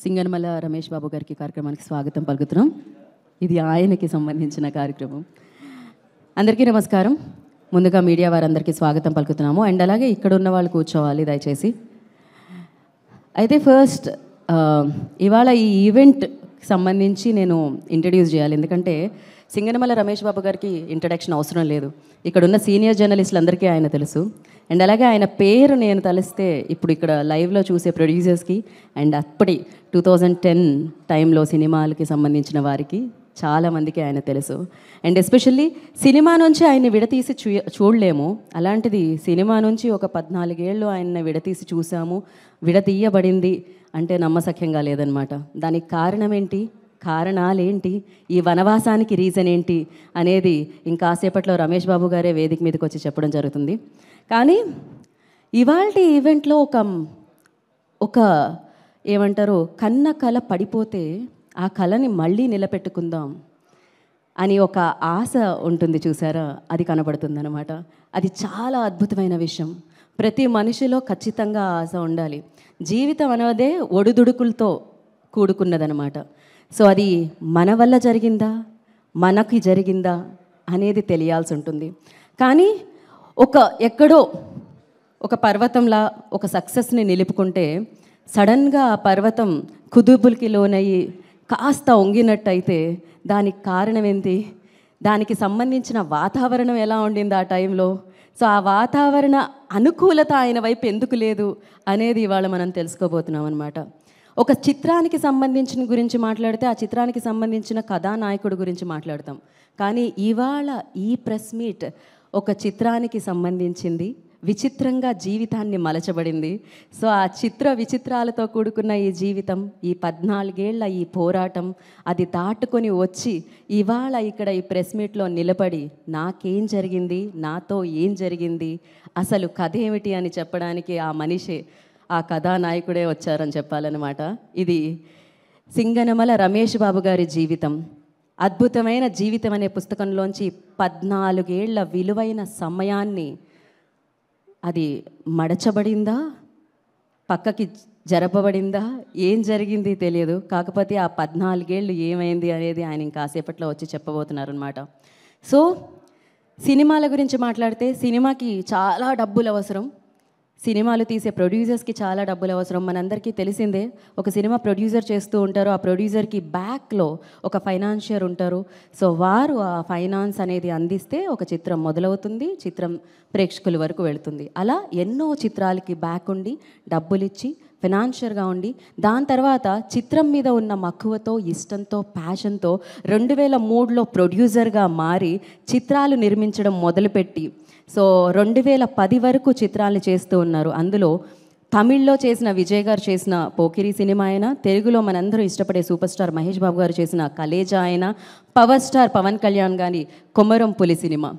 సింగనమల రమేష్ బాబు గారికి కార్యక్రమానికి స్వాగతం పలుకుతున్నాం. ఇది ఆయనకి సంబంధించిన కార్యక్రమం. అందరికీ నమస్కారం. ముందుగా మీడియా వారందరికీ స్వాగతం పలుకుతున్నాము. అండ్ అలాగే ఇక్కడ ఉన్న వాళ్ళు కూర్చోవాలి దయచేసి. అయితే ఫస్ట్ ఇవాళ ఈ ఈవెంట్ సంబంధించి నేను ఇంట్రడ్యూస్ చేయాలి. ఎందుకంటే సింగనమల రమేష్ బాబు గారికి ఇంట్రడక్షన్ అవసరం లేదు. ఇక్కడున్న సీనియర్ జర్నలిస్టులందరికీ ఆయన తెలుసు. అండ్ అలాగే ఆయన పేరు నేను తలిస్తే ఇప్పుడు ఇక్కడ లైవ్లో చూసే ప్రొడ్యూసర్స్కి అండ్ అప్పటి 2010 టైంలో సినిమాలకి సంబంధించిన వారికి చాలామందికి ఆయన తెలుసు. అండ్ ఎస్పెషల్లీ సినిమా నుంచి ఆయన్ని విడతీసి చూడలేము. అలాంటిది సినిమా నుంచి ఒక 14 ఏళ్ళు ఆయన్ని విడతీసి చూసాము. విడతీయబడింది అంటే నమ్మసఖ్యంగా లేదనమాట. దానికి కారణం ఏంటి, కారణాలేంటి, ఈ వనవాసానికి రీజన్ ఏంటి అనేది ఇంకాసేపట్లో రమేష్ బాబు గారే వేదిక మీదకి వచ్చి చెప్పడం జరుగుతుంది. కానీ ఇవాళ ఈవెంట్లో ఒక ఏమంటారు, కన్న కళ పడిపోతే ఆ కళని మళ్ళీ నిలబెట్టుకుందాం అని ఒక ఆశ ఉంటుంది చూసారా, అది కనబడుతుందన్నమాట. అది చాలా అద్భుతమైన విషయం. ప్రతి మనిషిలో ఖచ్చితంగా ఆశ ఉండాలి. జీవితం అనేదే ఒడిదుడుకులతో కూడుకున్నదనమాట. సో అది మన వల్ల జరిగిందా, మనకి జరిగిందా అనేది తెలియాల్సి ఉంటుంది. కానీ ఎక్కడో ఒక పర్వతంలా ఒక సక్సెస్ని నిలుపుకుంటే సడన్గా ఆ పర్వతం కుదుపులకి లోనయ్యి కాస్త వంగినట్టయితే దానికి కారణం ఏంటి, దానికి సంబంధించిన వాతావరణం ఎలా ఉండింది ఆ టైంలో, సో ఆ వాతావరణ అనుకూలత ఆయన వైపు ఎందుకు లేదు అనేది ఇవాళ మనం తెలుసుకోబోతున్నాం అనమాట. ఒక చిత్రానికి సంబంధించిన గురించి మాట్లాడితే ఆ చిత్రానికి సంబంధించిన కథానాయకుడు గురించి మాట్లాడతాం. కానీ ఇవాళ ఈ ప్రెస్ మీట్ ఒక చిత్రానికి సంబంధించింది, విచిత్రంగా జీవితాన్ని మలచబడింది. సో ఆ విచిత్రాలతో కూడుకున్న ఈ జీవితం, ఈ 14 ఏళ్ల ఈ పోరాటం, అది దాటుకొని వచ్చి ఇవాళ ఇక్కడ ఈ ప్రెస్ మీట్లో నిలబడి నాకేం జరిగింది, నాతో ఏం జరిగింది, అసలు కథ ఏమిటి అని చెప్పడానికి ఆ మనిషే, ఆ కథానాయకుడే వచ్చారని చెప్పాలన్నమాట. ఇది సింగనమల రమేష్ బాబు గారి జీవితం. అద్భుతమైన జీవితం అనే పుస్తకంలోంచి 14 ఏళ్ల విలువైన సమయాన్ని, అది మడచబడిందా, పక్కకి జరపబడిందా, ఏం జరిగింది తెలియదు. కాకపోతే ఆ 14 ఏళ్ళు ఏమైంది అనేది ఆయన ఇంకాసేపట్లో వచ్చి చెప్పబోతున్నారు అనమాట. సో సినిమాల గురించి మాట్లాడితే సినిమాకి చాలా డబ్బులు అవసరం. సినిమాలు తీసే ప్రొడ్యూసర్స్కి చాలా డబ్బులు అవసరం. మనందరికీ తెలిసిందే, ఒక సినిమా ప్రొడ్యూసర్ చేస్తూ ఉంటారు. ఆ ప్రొడ్యూసర్కి బ్యాక్లో ఒక ఫైనాన్షియర్ ఉంటారు. సో వారు ఆ ఫైనాన్స్ అనేది అందిస్తే ఒక చిత్రం మొదలవుతుంది, చిత్రం ప్రేక్షకుల వరకు వెళుతుంది. అలా ఎన్నో చిత్రాలకి బ్యాక్ ఉండి డబ్బులిచ్చి ఫైనాన్షియర్గా ఉండి దాని తర్వాత చిత్రం మీద ఉన్న మక్కువతో, ఇష్టంతో, ప్యాషన్తో 2003లో ప్రొడ్యూసర్గా మారి చిత్రాలు నిర్మించడం మొదలుపెట్టి సో 2010 వరకు చిత్రాలు చేస్తూ ఉన్నారు. అందులో తమిళ్లో చేసిన విజయ్ గారు చేసిన పోకిరి సినిమా అయినా, తెలుగులో మనందరూ ఇష్టపడే సూపర్ స్టార్ మహేష్ బాబు గారు చేసిన కలేజా అయినా, పవర్ స్టార్ పవన్ కళ్యాణ్ గారి కొమరం పులి సినిమా.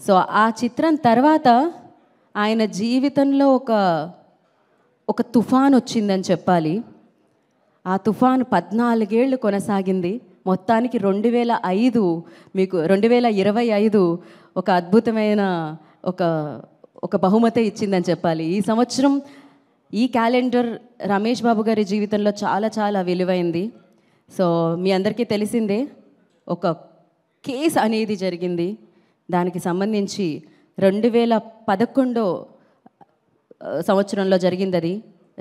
సో ఆ చిత్రం తర్వాత ఆయన జీవితంలో ఒక తుఫాన్ వచ్చిందని చెప్పాలి. ఆ తుఫాను 14 ఏళ్ళు కొనసాగింది. మొత్తానికి 2025 ఒక అద్భుతమైన ఒక బహుమతి ఇచ్చిందని చెప్పాలి. ఈ సంవత్సరం ఈ క్యాలెండర్ రమేష్ బాబు గారి జీవితంలో చాలా చాలా విలువైంది. సో మీ అందరికీ తెలిసిందే, ఒక కేసు అనేది జరిగింది. దానికి సంబంధించి 2011 సంవత్సరంలో జరిగింది. అది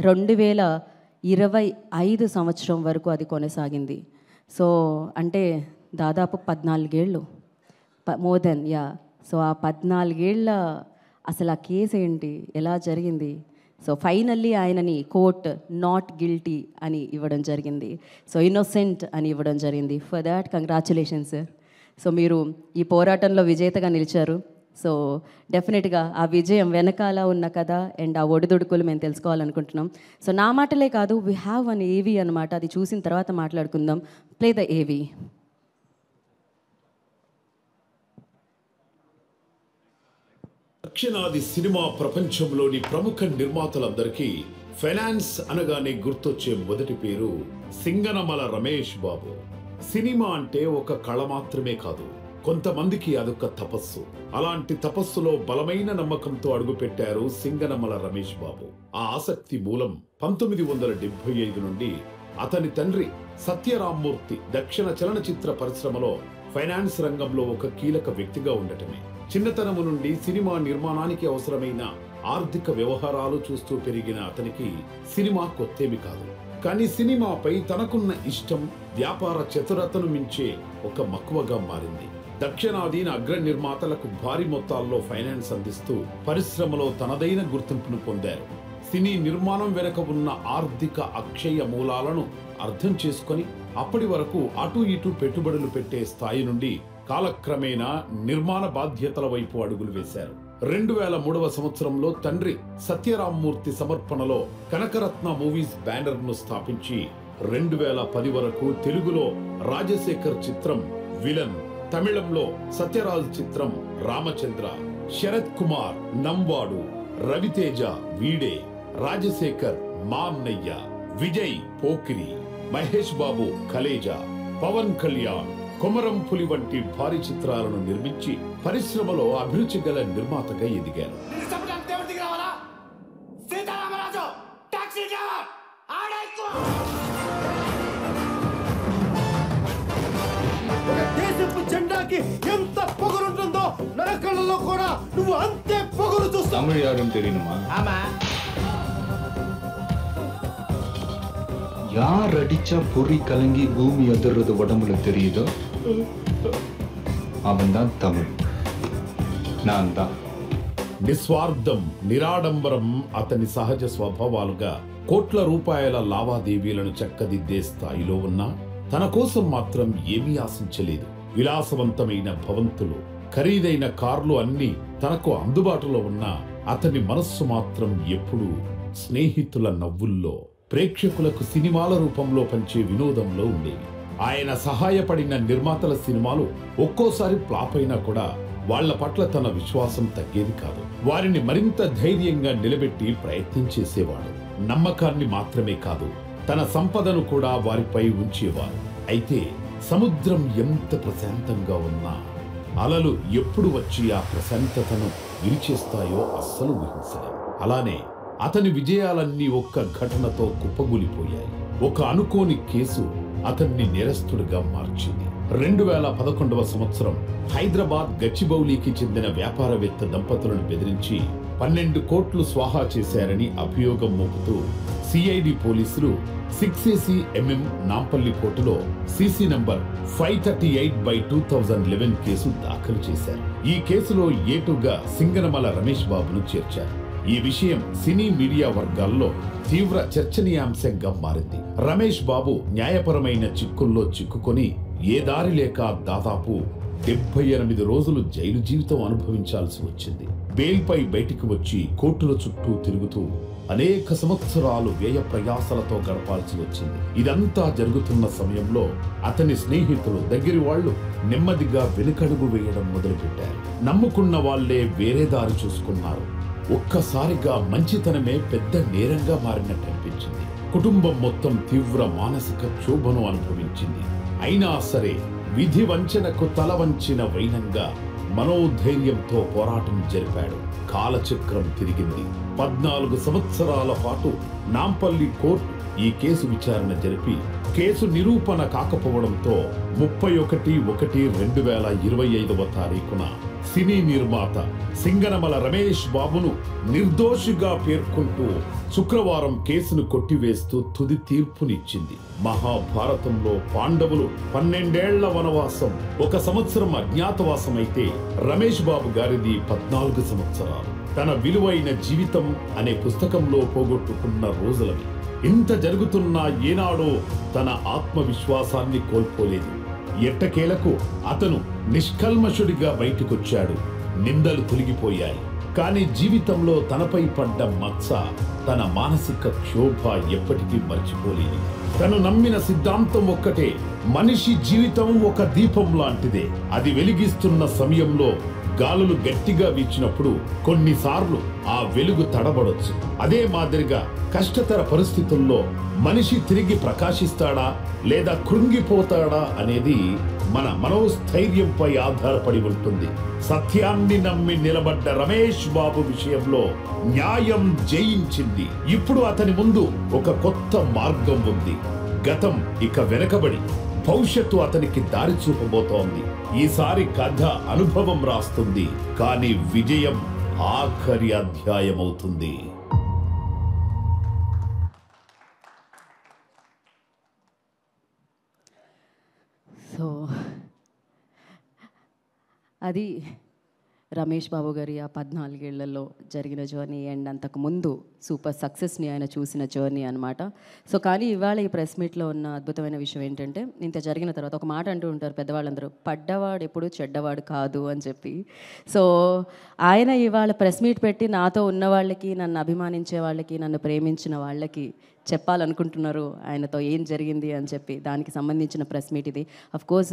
2025 సంవత్సరం వరకు అది కొనసాగింది. సో అంటే దాదాపు 14 ఏళ్ళు, మోర్ దెన్ సో ఆ 14 ఏళ్ళ అసలు ఆ కేసు ఏంటి, ఎలా జరిగింది. సో ఫైనల్లీ ఆయనని కోర్ట్ నాట్ గిల్టీ అని ఇవ్వడం జరిగింది. సో ఇన్నోసెంట్ అని ఇవ్వడం జరిగింది. For that congratulations sir. So మీరు ఈ పోరాటంలో విజేతగా నిలిచారు. సో డెఫినెట్గా ఆ విజయం వెనకాల ఉన్న కదా అండ్ ఆ ఒడిదుడుకులు మేము తెలుసుకోవాలనుకుంటున్నాం. సో నా మాటలే కాదు, వీ హ్యావ్ వన్ ఏవీ అనమాట. అది చూసిన తర్వాత మాట్లాడుకుందాం. ప్లే ద ఏవీ. దక్షిణాది సినిమా ప్రపంచంలోని ప్రముఖ నిర్మాతలందరికీ ఫైనాన్స్ అనగానే గుర్తొచ్చే మొదటి పేరు సింగనమల రమేష్ బాబు. సినిమా అంటే ఒక కళ మాత్రమే కాదు, కొంతమందికి అదొక తపస్సు. అలాంటి తపస్సులో బలమైన నమ్మకంతో అడుగుపెట్టారు సింగనమల రమేష్ బాబు. ఆ ఆసక్తి మూలం 1975 నుండి అతని తండ్రి సత్యరామ్మూర్తి దక్షిణ చలనచిత్ర పరిశ్రమలో ఫైనాన్స్ రంగంలో ఒక కీలక వ్యక్తిగా ఉండటమే. చిన్నతనము నుండి సినిమా నిర్మాణానికి అవసరమైన ఆర్థిక వ్యవహారాలు చూస్తూ పెరిగిన అతనికి సినిమా కొత్తేమి కాదు. కానీ సినిమాపై తనకున్న ఇష్టం వ్యాపార చతురతను మించే ఒక మక్కువగా మారింది. దక్షిణాదిన అగ్ర నిర్మాతలకు భారీ మొత్తాల్లో ఫైనాన్స్ అందిస్తూ పరిశ్రమలో తనదైన గుర్తింపును పొందారు. సినీ నిర్మాణం వెనుక ఉన్న ఆర్థిక అక్షయ మూలాలను అర్థం చేసుకొని అప్పటి వరకు అటు ఇటు పెట్టుబడులు పెట్టే స్థాయి నుండి కాలక్రమేణా నిర్మాణ బాధ్యతల వైపు అడుగులు వేశారు. 2003వ సంవత్సరంలో తండ్రి సత్యరామ్మూర్తి సమర్పణలో కనకరత్న మూవీస్ బ్యానర్ ను స్థాపించి 2010 వరకు తెలుగులో రాజశేఖర్ చిత్రం విలన్, తమిళంలో సత్యరాజ్ చిత్రం రామచంద్ర, శరత్ కుమార్ నంవాడు, రవితేజ వీడే, రాజశేఖర్ మా అన్నయ్య, విజయ్ పోకిరి, మహేష్ బాబు కలేజా, పవన్ కళ్యాణ్ కొమరం పులి వంటి భారీ చిత్రాలను నిర్మించి పరిశ్రమలో అభిరుచి గల నిర్మాతగా ఎదిగారు. దేశపు జెండాకి ఎంత పొగరుంటుందో నరకళ్ళలో కూడా నువ్వు అంతే పొగరు చూస్తావు. தமிழ் யாரும் தெரியணுமா? ஆமா. யார் அடிச்சா பொறி கலங்கி பூமி அதிர்றது உடம்புல தெரியுதோ அவன் தான் தமிழ். நான் தான். నిస్వార్థం, నిరాడంబరం అతని సహజ స్వభావాలుగా కోట్ల రూపాయల లావాదేవీలను చక్కదిద్దే స్థాయిలో ఉన్నా తన కోసం మాత్రం ఏమీ ఆశించలేదు. విలాసవంతమైన భవంతులు, ఖరీదైన కార్లు అన్నీ తనకు అందుబాటులో ఉన్నా అతని మనస్సు మాత్రం ఎప్పుడూ స్నేహితుల నవ్వుల్లో, ప్రేక్షకులకు సినిమాల రూపంలో పంచే వినోదంలో ఉండేవి. ఆయన సహాయపడిన నిర్మాతల సినిమాలు ఒక్కోసారి ఫ్లాప్ అయినా కూడా వాళ్ల పట్ల తన విశ్వాసం తగ్గేది కాదు. వారిని మరింత ధైర్యంగా నిలబెట్టి ప్రయత్నం చేసేవాడు. నమ్మకాన్ని మాత్రమే కాదు, తన సంపదను కూడా వారిపై ఉంచేవారు. అయితే సముద్రం ఎంత ప్రశాంతంగా ఉన్నా అలలు ఎప్పుడు వచ్చి ఆ ప్రశాంతతను విరిచేస్తాయో అస్సలు ఊహించలేం. అలానే అతని విజయాలన్నీ ఒక్క ఘటనతో కుప్పగూలిపోయాయి. ఒక అనుకోని కేసు అతన్ని నేరస్తుడిగా మార్చింది. 2011వ సంవత్సరం హైదరాబాద్ గచ్చిబౌలికి చెందిన వ్యాపారవేత్త దంపతులను బెదిరించి 12 కోట్లు స్వాహా చేశారని అభియోగం మోపుతూ సిఐడి పోలీసులు 6AC నాంపల్లి కోర్టులో సిసి నంబర్ 538/2011 కేసు దాఖలు చేశారు. ఈ కేసులో ఏటుగా సింగనమల రమేష్ బాబును చేర్చారు. ఈ విషయం సినీ మీడియా వర్గాల్లో తీవ్ర చర్చనీయాంశంగా మారింది. రమేష్ బాబు న్యాయపరమైన చిక్కుల్లో చిక్కుకొని ఏ దారి లేక దాదాపు 78 రోజులు జైలు జీవితం అనుభవించాల్సి వచ్చింది. బెయిల్పై బయటికి వచ్చి కోర్టుల చుట్టూ తిరుగుతూ అనేక సంవత్సరాలు వ్యయ ప్రయాసలతో గడపాల్సి వచ్చింది. ఇదంతా జరుగుతున్న సమయంలో అతని స్నేహితులు, దగ్గరి వాళ్లు నెమ్మదిగా వెనుకడుగు వేయడం మొదలుపెట్టారు. నమ్ముకున్న వాళ్లే వేరే దారి చూసుకున్నారు. ఒక్కసారిగా మంచితనమే పెద్ద నేరంగా మారినట్టు అనిపించింది. కుటుంబం మొత్తం తీవ్ర మానసిక క్షోభను అనుభవించింది. అయినా సరే విధి వంచనకు తల వంచిన వైనంగా మనోధైర్యంతో పోరాటం జరిపాడు. కాలచక్రం తిరిగింది. 14 సంవత్సరాల పాటు నాంపల్లి కోర్టు ఈ కేసు విచారణ జరిపి కేసు నిరూపణ కాకపోవడంతో 31/1/2025వ తారీఖున సినీ నిర్మాత సింగనమల రమేష్ బాబును నిర్దోషిగా పేర్కొంటూ శుక్రవారం కేసును కొట్టివేస్తూ తుది తీర్పునిచ్చింది. మహాభారతంలో పాండవులు 12 ఏళ్ల వనవాసం, 1 సంవత్సరం అజ్ఞాతవాసం అయితే రమేష్ బాబు గారిది 14 సంవత్సరాలు. తన విలువైన జీవితం అనే పుస్తకంలో పోగొట్టుకున్న రోజులవి. ఇంత జరుగుతున్నా ఏనాడో తన ఆత్మవిశ్వాసాన్ని కోల్పోలేదు. ఎట్టకేలకు అతను నిష్కల్మషుడిగా బయటకొచ్చాడు. నిందలు తొలగిపోయాయి. కానీ జీవితంలో తనపై పడ్డ మచ్చ, తన మానసిక క్షోభ ఎప్పటికీ మర్చిపోలేదు. తను నమ్మిన సిద్ధాంతం ఒక్కటే, మనిషి జీవితం ఒక దీపం లాంటిదే. అది వెలిగిస్తున్న సమయంలో గాలులు గట్టిగా వీచినప్పుడు కొన్నిసార్లు ఆ వెలుగు తడబడొచ్చు. అదే మాదిరిగా కష్టతర పరిస్థితుల్లో మనిషి తిరిగి ప్రకాశిస్తాడా లేదా కృంగిపోతాడా అనేది మన మనోస్థైర్యంపై ఆధారపడి ఉంటుంది. సత్యాన్ని నమ్మి నిలబడ్డ రమేష్ బాబు విషయంలో న్యాయం జయించింది. ఇప్పుడు అతని ముందు ఒక కొత్త మార్గం ఉంది. గతం ఇక వెనకబడి భవిష్యత్తు అతనికి దారి చూపబోతోంది. ఈసారి కథ అనుభవం రాస్తుంది, కానీ విజయం ఆఖరి అధ్యాయమవుతుంది. సో అది రమేష్ బాబు గారి ఆ 14 ఏళ్లలో జరిగిన జర్నీ అండ్ అంతకుముందు సూపర్ సక్సెస్ని ఆయన చూసిన జర్నీ అనమాట. సో కానీ ఇవాళ ఈ ప్రెస్ మీట్లో ఉన్న అద్భుతమైన విషయం ఏంటంటే, ఇంత జరిగిన తర్వాత ఒక మాట అంటూ ఉంటారు పెద్దవాళ్ళందరూ, పడ్డవాడు ఎప్పుడు చెడ్డవాడు కాదు అని చెప్పి. సో ఆయన ఇవాళ ప్రెస్ మీట్ పెట్టి నాతో ఉన్న వాళ్ళకి, నన్ను అభిమానించే వాళ్ళకి, నన్ను ప్రేమించిన వాళ్ళకి చెప్పాలనుకుంటున్నారు ఆయనతో ఏం జరిగింది అని చెప్పి. దానికి సంబంధించిన ప్రెస్ మీట్ ఇది. అఫ్కోర్స్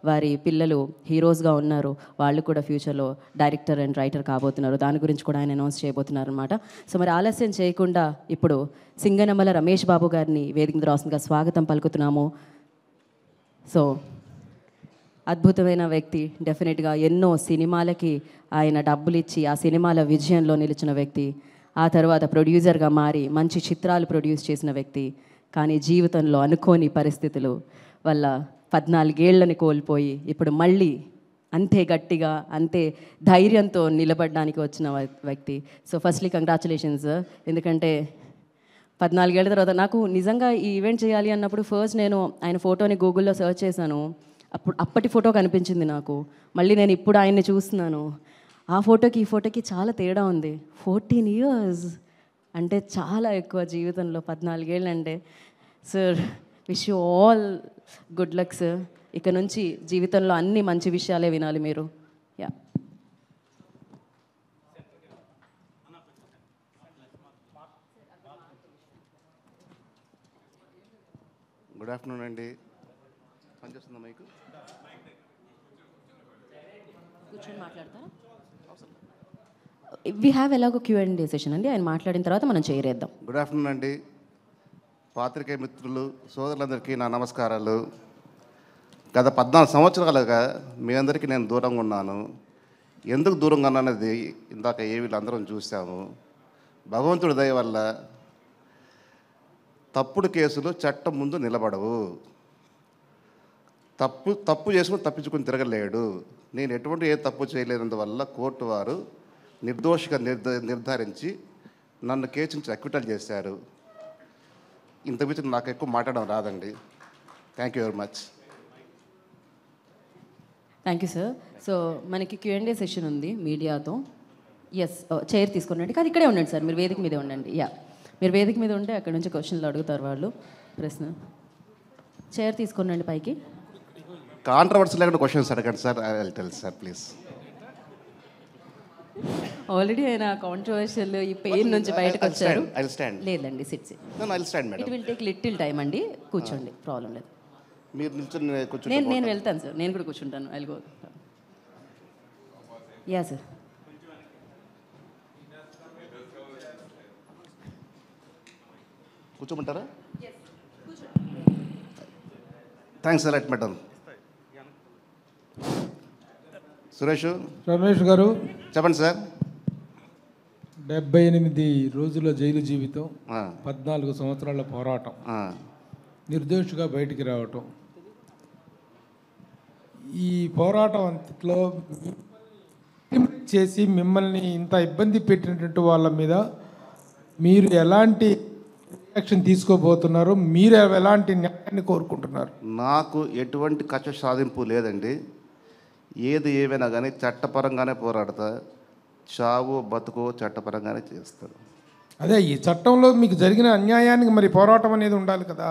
వారి పిల్లలు హీరోస్గా ఉన్నారు, వాళ్ళు కూడా ఫ్యూచర్లో డైరెక్టర్ అండ్ రైటర్ కాబోతున్నారు. దాని గురించి కూడా ఆయన అనౌన్స్ చేయబోతున్నారు అనమాట. సో మరి ఆలస్యం చేయకుండా ఇప్పుడు సింగనమల రమేష్ బాబు గారిని వేదిక మీద రాస్తుందిగా స్వాగతం పలుకుతున్నాము. సో అద్భుతమైన వ్యక్తి, డెఫినెట్గా ఎన్నో సినిమాలకి ఆయన డబ్బులు ఇచ్చి ఆ సినిమాల విజయంలో నిలిచిన వ్యక్తి. ఆ తర్వాత ప్రొడ్యూసర్గా మారి మంచి చిత్రాలు ప్రొడ్యూస్ చేసిన వ్యక్తి. కానీ జీవితంలో అనుకోని పరిస్థితులు వల్ల 14 ఏళ్లని కోల్పోయి ఇప్పుడు మళ్ళీ అంతే గట్టిగా, అంతే ధైర్యంతో నిలబడడానికి వచ్చిన వ్యక్తి. So firstly congratulations. ఎందుకంటే 14 ఏళ్ల తర్వాత నాకు నిజంగా ఈ ఈవెంట్ చేయాలి అన్నప్పుడు ఫస్ట్ నేను ఆయన ఫోటోని గూగుల్లో సెర్చ్ చేశాను. అప్పటి ఫోటో కనిపించింది నాకు. మళ్ళీ నేను ఇప్పుడు ఆయన్ని చూస్తున్నాను. ఆ ఫోటోకి ఈ ఫోటోకి చాలా తేడా ఉంది. 14 years అంటే చాలా ఎక్కువ జీవితంలో. 14 ఏళ్ళు అంటే. Sir wish you all good luck sir. ఇక నుంచి జీవితంలో అన్ని మంచి విషయాలే వినాలి మీరు. యా గుడ్ ఆఫ్టర్నూన్ అండి. పనిచేస్తుందా మైకు? కూర్చొని మాట్లాడతారా? వీ హ్యావ్ ఎలాగో Q&A సెషన్ అండి. ఆయన మాట్లాడిన తర్వాత మనం చేరేద్దాం. గుడ్ ఆఫ్టర్నూన్ అండి. పాత్రికేయ మిత్రులు, సోదరులందరికీ నా నమస్కారాలు. గత 14 సంవత్సరాలుగా మీ అందరికీ నేను దూరంగా ఉన్నాను. ఎందుకు దూరంగా ఉన్నానది ఇందాక వీళ్ళందరం చూసాము. భగవంతుడి దయ వల్ల తప్పుడు కేసులు చట్టం ముందు నిలబడవు. తప్పు చేసుకుని తప్పించుకుని తిరగలేడు. నేను ఎటువంటి ఏ తప్పు చేయలేనందువల్ల కోర్టు వారు నిర్దోషిగా నిర్ధారించి నన్ను కేసు నుంచి అక్విటల్ చేశారు. ఇంతకుమించి నాకు ఎక్కువ మాట్లాడడం రాదండి. Thank you very much. Thank you sir. So మనకి Q&A సెషన్ ఉంది మీడియాతో. ఎస్ చైర్ తీసుకున్నాండి. కానీ ఇక్కడే ఉండండి సార్, మీరు వేదిక మీదే ఉండండి. యా మీరు వేదిక మీద ఉంటే అక్కడ నుంచి క్వశ్చన్లు అడుగుతారు వాళ్ళు. ప్రశ్న చైర్ తీసుకున్నాండి పైకి. కాంట్రవర్సీ లేకుండా క్వశ్చన్స్ అడగండి sir. I will tell sir please. Already ఆయన కాంట్రవర్షియల్ ఈ పెయిన్ నుంచి బయటకు వచ్చారు. లేదండి SIT it will take little time అండి. కూర్చోండి, ప్రాబ్లం లేదు. మీరు నిల్చొని కూర్చొని నేను వెళ్తాను సార్, నేను కూడా కూర్చుంటాను. I will go. Yeah sir. కూర్చోమంటారా? Thanks a lot madam. Suresh Ramesh garu, చెప్పండి సార్. 78 రోజుల జైలు జీవితం, 14 సంవత్సరాల పోరాటం, నిర్దోషిగా బయటికి రావటం. ఈ పోరాటం అంతట్లో చేసి మిమ్మల్ని ఇంత ఇబ్బంది పెట్టినటువంటి వాళ్ళ మీద మీరు ఎలాంటి యాక్షన్ తీసుకోబోతున్నారు? మీరు ఎలాంటి న్యాయాన్ని కోరుకుంటున్నారు? నాకు ఎటువంటి కక్ష సాధింపు లేదండి. ఏది ఏమైనా కానీ చట్టపరంగానే పోరాడతా. చావు బతుకో చట్టపరంగానే చేస్తారు. అదే ఈ చట్టంలో మీకు జరిగిన అన్యాయానికి మరి పోరాటం అనేది ఉండాలి కదా.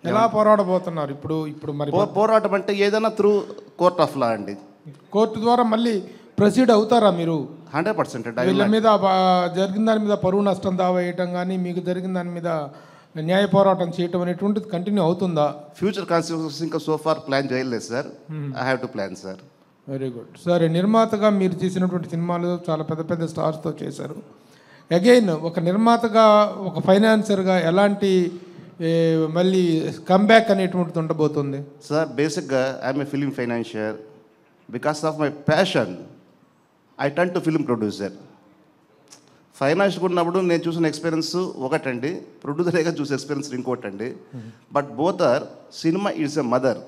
ఎలా పోరాడబోతున్నారు ఇప్పుడు మరి? పోరాటం అంటే ఏదైనా త్రూ కోర్ట్ ఆఫ్ లా అండి. కోర్టు ద్వారా మళ్ళీ ప్రొసీడ్ అవుతారా మీరు? 100%. వీళ్ళ మీద జరిగిన దాని మీద పరువు నష్టం దావా వేయటం కానీ మీకు జరిగిన దాని మీద న్యాయ పోరాటం చేయటం అనేటువంటిది కంటిన్యూ అవుతుందా? ఫ్యూచర్ కాన్సిక్వెన్సెస్ ఇంకా సో ఫార్ ప్లాన్ చేయలేదు sir. I have to plan sir. Very good. సరే, నిర్మాతగా మీరు చేసినటువంటి సినిమాలు చాలా పెద్ద పెద్ద స్టార్స్తో చేశారు. అగైన్ ఒక నిర్మాతగా, ఒక ఫైనాన్సర్గా ఎలాంటి మళ్ళీ కమ్బ్యాక్ అనేటువంటిది ఉండబోతుంది? సార్ బేసిక్గా I'm a film financier. Because of my passion I turn to film producer. Financial ఉన్నప్పుడు నేను చూసిన ఎక్స్పీరియన్స్ ఒకటండి, ప్రొడ్యూసర్గా చూసే ఎక్స్పీరియన్స్ ఇంకోటండి. But both are cinema is a mother.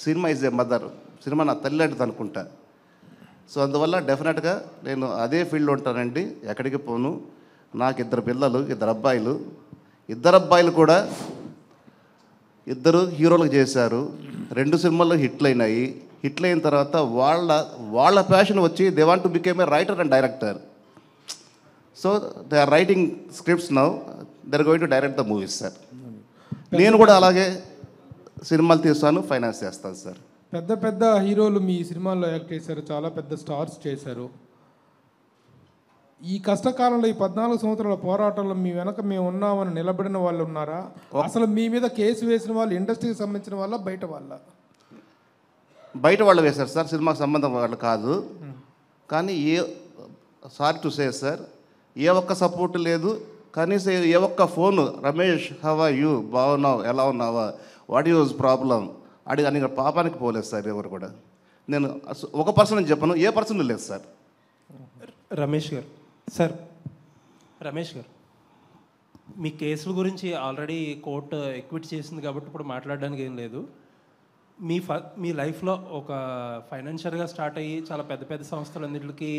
Cinema is a mother. Cinema నా తల్లి లాంటిది అనుకుంటా. సో అందువల్ల డెఫినెట్గా నేను అదే ఫీల్డ్లో ఉంటానండి, ఎక్కడికి పోను. నాకు 2 పిల్లలు, 2 అబ్బాయిలు. 2 అబ్బాయిలు కూడా 2 హీరోలకు చేశారు. 2 సినిమాల్లో హిట్లు అయినాయి. హిట్లు అయిన తర్వాత వాళ్ళ ప్యాషన్ వచ్చి they want to became a writer and director. So they are writing scripts now, they are going to direct the movies sir. నేను కూడా అలాగే సినిమాలు తీస్తాను, ఫైనాన్స్ చేస్తాను సార్. పెద్ద పెద్ద హీరోలు మీ సినిమాల్లో యాక్ట్ చేశారు, చాలా పెద్ద స్టార్స్ చేశారు. ఈ కష్టకాలంలో ఈ 14 సంవత్సరాల పోరాటంలో మీ వెనక మేము ఉన్నామని నిలబడిన వాళ్ళు ఉన్నారా? అసలు మీ మీద కేసు వేసిన వాళ్ళు ఇండస్ట్రీకి సంబంధించిన వాళ్ళ, బయట వాళ్ళ? బయట వాళ్ళు వేశారు సార్, సినిమాకి సంబంధం వాళ్ళు కాదు. కానీ సారీ టు సే సార్, ఏ ఒక్క సపోర్ట్ లేదు. కనీసం ఏ ఒక్క phone, Ramesh how are you, బాగున్నావు, ఎలా ఉన్నావా, వాట్ యూజ్ ప్రాబ్లం అని పాపానికి పోలేదు సార్ ఎవరు కూడా. నేను ఒక పర్సన్ చెప్పను, ఏ పర్సన్ లేదు సార్. రమేష్ గారు, సార్ రమేష్ గారు, మీ కేసుల గురించి ఆల్రెడీ కోర్టు ఎక్విట్ చేసింది కాబట్టి ఇప్పుడు మాట్లాడడానికి ఏం లేదు. మీ లైఫ్లో ఒక ఫైనాన్షియల్గా స్టార్ట్ అయ్యి చాలా పెద్ద పెద్ద సంస్థలన్నింటికి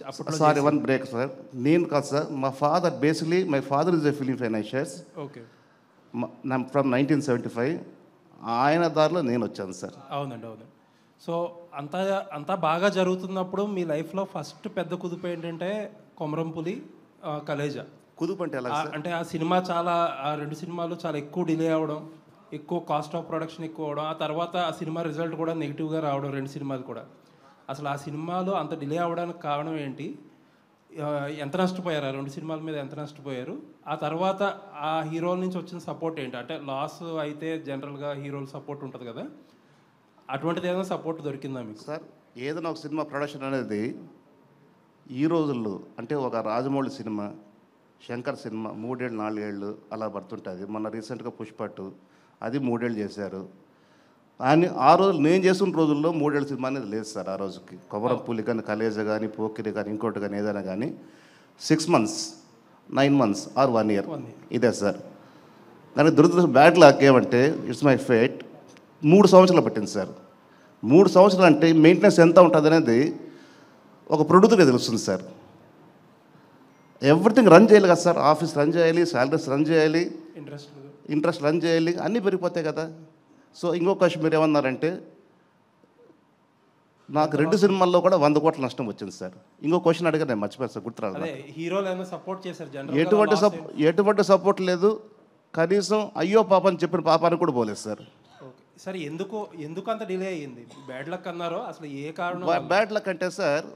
అప్పట్లో సారీ వన్ బ్రేక్ సార్, నేను కాదు సార్. మా father basically my father is a film financiers. Okay. From 1975. ఆయన దారిలో నేను వచ్చాను సార్. అవునండి, అవును. సో అంతా బాగా జరుగుతున్నప్పుడు మీ లైఫ్లో ఫస్ట్ పెద్ద కుదుపు ఏంటంటే కొమరంపులి, కలేజా. కుదుపు అంటే ఎలా? అంటే ఆ సినిమా ఆ 2 సినిమాలు చాలా ఎక్కువ డిలే అవ్వడం, ఎక్కువ కాస్ట్ ఆఫ్ ప్రొడక్షన్ ఎక్కువ అవడం, ఆ తర్వాత ఆ సినిమా రిజల్ట్ కూడా నెగిటివ్గా రావడం, 2 సినిమాలు కూడా. అసలు ఆ సినిమాలు అంత డిలే అవ్వడానికి కారణం ఏంటి? ఎంత నష్టపోయారు? ఆ 2 సినిమాల మీద ఎంత నష్టపోయారు? ఆ తర్వాత ఆ హీరోల నుంచి వచ్చిన సపోర్ట్ ఏంటి? అంటే లాస్ అయితే జనరల్గా హీరోల సపోర్ట్ ఉంటుంది కదా, అటువంటిది ఏదైనా సపోర్ట్ దొరికిందా మీకు? సార్, ఏదైనా ఒక సినిమా ప్రొడక్షన్ అనేది ఈ రోజుల్లో అంటే ఒక రాజమౌళి సినిమా, శంకర్ సినిమా 3 ఏళ్ళు 4 ఏళ్ళు అలా పడుతుంటుంది. మొన్న రీసెంట్గా పుష్పట్టు అది 3 ఏళ్ళు చేశారు. అని ఆ రోజు నేను చేస్తున్న రోజుల్లో 3 ఏళ్ళ సినిమా అనేది లేదు సార్. ఆ రోజుకి కొమరంపులి కానీ, కలేజా కానీ, పోకిరి కానీ, ఇంకోటి కానీ, ఏదైనా కానీ 6 months 9 months ఆర్ 1 year ఇదే సార్. కానీ దురదృష్టం బ్యాడ్ లాక్ ఏమంటే ఇట్స్ మై ఫేట్ 3 సంవత్సరాలు పట్టింది సార్. 3 సంవత్సరాలు అంటే మెయింటెనెన్స్ ఎంత ఉంటుంది అనేది ఒక ప్రొడ్యూసర్గా తెలుస్తుంది సార్. ఎవ్రీథింగ్ రన్ చేయాలి కదా సార్, ఆఫీస్ రన్ చేయాలి, శాలరీస్ రన్ చేయాలి, ఇంట్రెస్ట్ రన్ చేయాలి, అన్నీ పెరిగిపోతాయి కదా. సో ఇంకో క్వశ్చన్ మీరు ఏమన్నారంటే నాకు 2 సినిమాల్లో కూడా 100 కోట్ల నష్టం వచ్చింది సార్. ఇంకో క్వశ్చన్ అడిగా నేను మర్చిపోయాను సార్, గుర్తురాలి. హీరోలు ఏమైనా సపోర్ట్ చేశారు? ఎటువంటి సపోర్ట్ లేదు. కనీసం అయ్యో పాప అని చెప్పిన పాపానికి కూడా పోలేదు సార్. సార్ ఎందుకు అంత డిలే అయ్యింది? బ్యాడ్ లక్ అన్నారో, అసలు ఏ కారణం? బ్యాడ్ లక్ అంటే సార్,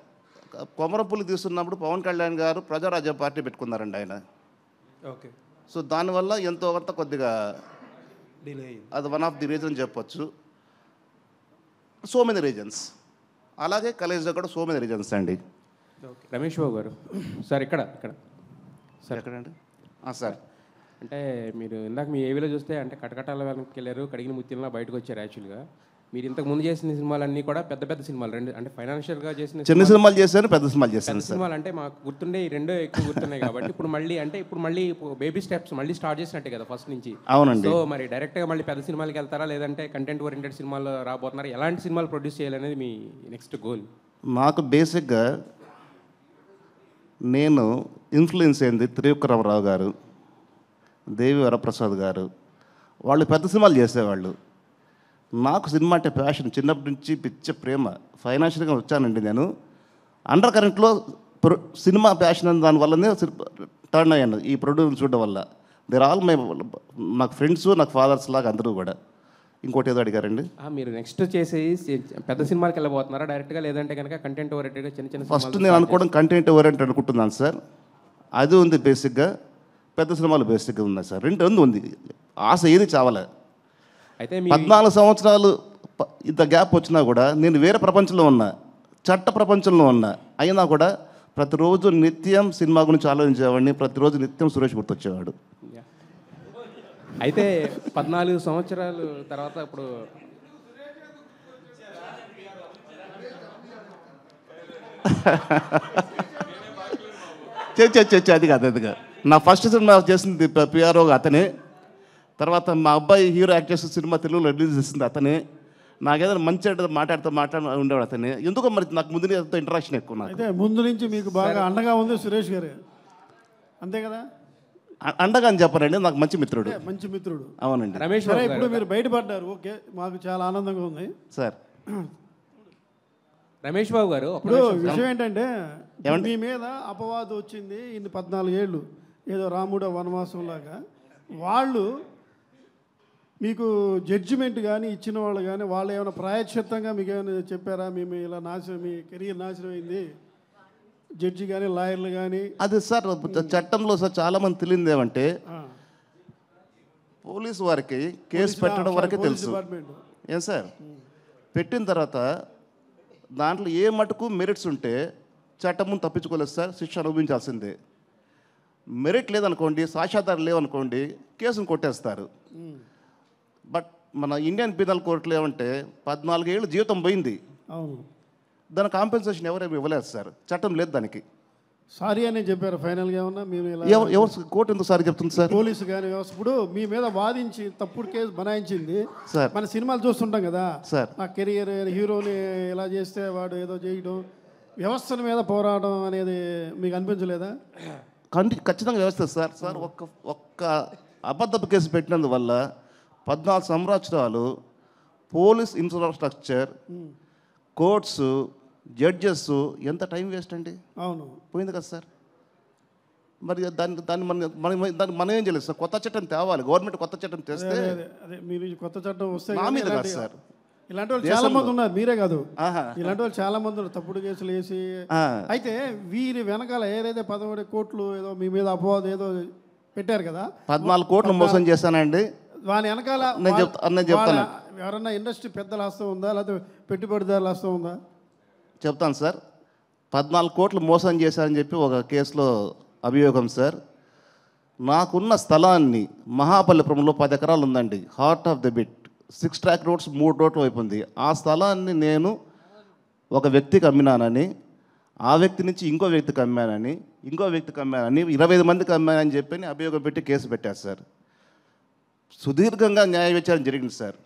కొమరంపులి తీస్తున్నప్పుడు పవన్ కళ్యాణ్ గారు ప్రజారాజ్యం పార్టీ పెట్టుకున్నారండి ఆయన. ఓకే. సో దానివల్ల ఎంతో కొంత కొద్దిగా డిలే అయ్యింది. అది వన్ ఆఫ్ ది రీజన్ చెప్పొచ్చు. So many reasons. అలాగే కలేజ్లో కూడా సో మెనీ రీజన్స్ అండి. రమేష్ బాబు గారు, సార్ ఇక్కడ సార్ ఎక్కడండి? సార్ అంటే మీరు ఇందాక మీ ఏవిలో చూస్తే అంటే కటకటాల వెనక్కి వెళ్ళారు, కడిగిన ముత్యంలా బయటకు వచ్చారు. యాక్చువల్గా మీరు ఇంతకు ముందు చేసిన సినిమాలన్నీ కూడా పెద్ద పెద్ద సినిమాలు, 2 అంటే ఫైనాన్షియల్గా చేసిన చిన్న సినిమాలు చేశాను, పెద్ద సినిమాలు చేశాను. సినిమాలు అంటే మాకు గుర్తుండే ఈ 2 ఎక్కువ గుర్తున్నాయి కాబట్టి ఇప్పుడు మళ్ళీ బేబీ స్టెప్స్ మళ్ళీ స్టార్ట్ చేసినట్టే కదా ఫస్ట్ నుంచి. అవునండి. సో మరి డైరెక్ట్గా మళ్ళీ పెద్ద సినిమాలకి వెళ్తారా, లేదంటే కంటెంట్ ఓరియంటెడ్ సినిమాలు రాబోతున్నారా? ఎలాంటి సినిమాలు ప్రొడ్యూస్ చేయాలనేది మీ నెక్స్ట్ గోల్? నాకు బేసిక్గా నేను ఇన్ఫ్లుయెన్స్ అయింది త్రివిక్రమరావు గారు, దేవి వరప్రసాద్ గారు. వాళ్ళు పెద్ద సినిమాలు చేసేవాళ్ళు. నాకు సినిమా అంటే ప్యాషన్, చిన్నప్పటి నుంచి పిచ్చ ప్రేమ. ఫైనాన్షియల్గా వచ్చానండి నేను. అండర్ కరెంట్లో సినిమా ప్యాషన్ అని దానివల్లనే టర్న్ అయ్యాను ఈ ప్రొడ్యూసర్ చూడడం వల్ల. దేర్ ఆల్ నాకు ఫ్రెండ్స్, నాకు ఫాదర్స్ లాగా అందరూ కూడా. ఇంకోటి ఏదో అడిగారండి. మీరు నెక్స్ట్ చేసి పెద్ద సినిమాకి వెళ్ళబోతున్నారా డైరెక్ట్గా, లేదంటే కనుక కంటెంట్ ఓరియంటెడ్గా చిన్న చిన్న? ఫస్ట్ నేను అనుకోవడం కంటెంట్ ఓరియంటెడ్ అనుకుంటున్నాను సార్. అది ఉంది బేసిక్గా. పెద్ద సినిమాలు బేసిక్గా ఉన్నాయి సార్. 2 ఉంది. ఆశ ఏది చావలే. అయితే 14 సంవత్సరాలు ఇంత గ్యాప్ వచ్చినా కూడా నేను వేరే ప్రపంచంలో ఉన్నా, చట్ట ప్రపంచంలో ఉన్నా. అయినా కూడా ప్రతిరోజు నిత్యం సినిమా గురించి ఆలోచించేవాడిని. ప్రతిరోజు నిత్యం సురేష్ గుర్తొచ్చేవాడు. అయితే 14 సంవత్సరాలు తర్వాత ఇప్పుడు అది కాదు. నా ఫస్ట్ సినిమా చేసింది పిఆర్ఓ అతనే. తర్వాత మా అబ్బాయి హీరో యాక్ట్ చేసిన సినిమా తెలుగులో రిలీజ్ చేసింది అతనే. నాకేదైనా మంచి మాట్లాడుతూ ఉండేవాడు అతనే. ఎందుకో మరి నాకు ముందు ఇంటరాక్షన్ ఎక్కువ. నాకు అయితే ముందు నుంచి మీకు బాగా అండగా ఉంది సురేష్ గారు, అంతే కదా? అండగా అని చెప్పారండి, నాకు మంచి మిత్రుడు. మంచి మిత్రుడు. అవునండి. రమేష్ సరే, ఇప్పుడు మీరు బయటపడ్డారు, ఓకే, మాకు చాలా ఆనందంగా ఉంది సార్. రమేష్ బాబు గారు ఇప్పుడు విషయం ఏంటంటే మీ మీద అపవాదం వచ్చింది ఇన్ని 14 ఏళ్ళు, ఏదో రాముడు వనవాసం లాగా. వాళ్ళు మీకు జడ్జిమెంట్ కానీ ఇచ్చిన వాళ్ళు కానీ వాళ్ళు ఏమైనా ప్రాయశ్చిత్తంగా మీకు ఏమైనా చెప్పారా? మేము ఇలా నాశనం, మీ కెరీర్ నాశనం అయింది, జడ్జి కానీ లాయర్లు కానీ? అది సార్ చట్టంలో సార్ చాలామంది తెలియదు ఏమంటే పోలీసు వారికి కేసు పెట్టడం వరకే తెలుసు. ఏం సార్, పెట్టిన తర్వాత దాంట్లో ఏ మటుకు మెరిట్స్ ఉంటే చట్టం తప్పించుకోలేదు సార్, శిక్ష అనుభవించాల్సిందే. మెరిట్ లేదనుకోండి, సాక్ష్యాధారాలు లేవనుకోండి, కేసును కొట్టేస్తారు. బట్ మన ఇండియన్ పీనల్ కోర్టులో ఏమంటే 14 ఏళ్ళు జీవితం పోయింది. అవును. దాని కాంపెన్సేషన్ ఎవరేమి ఇవ్వలేదు సార్, చట్టం లేదు దానికి. సారీ అని చెప్పారు ఫైనల్గా ఏమన్నా? మేము ఎవరు కోర్టు ఎందుకు సారీ చెప్తుంది సార్? పోలీసు కానీ వ్యవస్థ ఇప్పుడు మీ మీద వాదించి తప్పుడు కేసు బనాయించింది సార్. మన సినిమాలు చూస్తుంటాం కదా సార్, నా కెరియర్ హీరోని ఇలా చేస్తే వాడు ఏదో చేయడం, వ్యవస్థల మీద పోరాటం అనేది మీకు అనిపించలేదా? ఖచ్చితంగా వ్యవస్థ సార్. సార్ ఒక్క అబద్ధపు కేసు పెట్టినందువల్ల 14 సంవత్సరాలు పోలీస్ ఇన్ఫ్రాస్ట్రక్చర్, కోర్ట్స్, జడ్జెస్ ఎంత టైం వేస్ట్ అండి. అవును, పోయింది కదా సార్. మరి దాన్ని మనం ఏం చేయలేదు సార్, కొత్త చట్టం తేవాలి. గవర్నమెంట్ కొత్త చట్టం తెస్తే అదే మీరు కొత్త చట్టం వస్తే నా మీద కాదు సార్. ఇలాంటి వాళ్ళు చాలా మంది ఉన్నారు, మీరే కాదు, ఇలాంటి వాళ్ళు చాలా మంది ఉన్నారు తప్పుడు కేసులు వేసి. అయితే వీరి వెనకాల ఏదైతే 11 కోట్లు ఏదో మీ మీద అపవాదం ఏదో పెట్టారు కదా, 14 కోట్లు మోసం చేశానండి. వాని వెనకాల నేను చెప్తాను. ఎవరన్నా ఇండస్ట్రీ పెద్దల హస్తం ఉందా, లేకపోతే పెట్టుబడిదారుల హస్తం ఉందా? చెప్తాను సార్. 14 కోట్లు మోసం చేశారని చెప్పి ఒక కేసులో అభియోగం సార్. నాకున్న స్థలాన్ని మహాబలిపురంలో 10 ఎకరాలు ఉందండి, heart of the bit, 6 track roads 3 రోడ్లు అయిపోయింది. ఆ స్థలాన్ని నేను ఒక వ్యక్తికి అమ్మినానని, ఆ వ్యక్తి నుంచి ఇంకో వ్యక్తికి అమ్మానని, ఇంకో వ్యక్తికి అమ్మానని, 25 మందికి అమ్మానని చెప్పి అభియోగం పెట్టి కేసు పెట్టారు సార్. సుదీర్ఘంగా న్యాయ విచారణ జరిగింది సార్.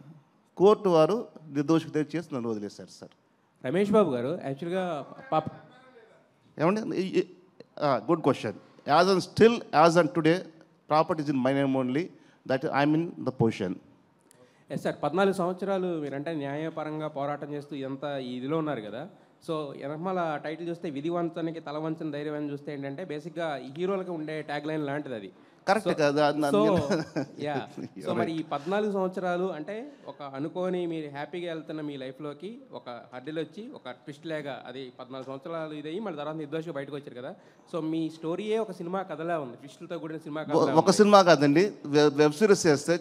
కోర్టు వారు నిర్దోషికి చేసి నన్ను వదిలేశారు సార్. రమేష్ బాబు గారు యాక్చువల్గా ఏమండి, good question. As and today properties in my name only, that I'm in the position. Yes sir, 14 సంవత్సరాలు మీరంటే న్యాయపరంగా పోరాటం చేస్తూ ఎంత ఇదిలో ఉన్నారు కదా. సో వెనకమాల టైటిల్ చూస్తే విధి వంచనికి తల వంచని ధైర్యం అని చూస్తే ఏంటంటే బేసిక్గా ఈ హీరోలకు ఉండే ట్యాగ్ లైన్ లాంటిది అది. కరెక్ట్ కదా. సో మరి ఈ 14 సంవత్సరాలు అంటే ఒక అనుకోని మీరు హ్యాపీగా వెళ్తున్న మీ లైఫ్లోకి ఒక హర్డిల్ వచ్చి ఒక ట్విస్ట్ లేగా అది 14 సంవత్సరాలు ఇదయ్యి మళ్ళీ తర్వాత నిర్దోషిగా బయటకు వచ్చారు కదా. సో మీ స్టోరీయే ఒక సినిమా కథలా ఉంది, ట్విస్టులతో కూడిన సినిమా కథ. ఒక సినిమా కాదండి, వెబ్ సిరీస్ చేస్తే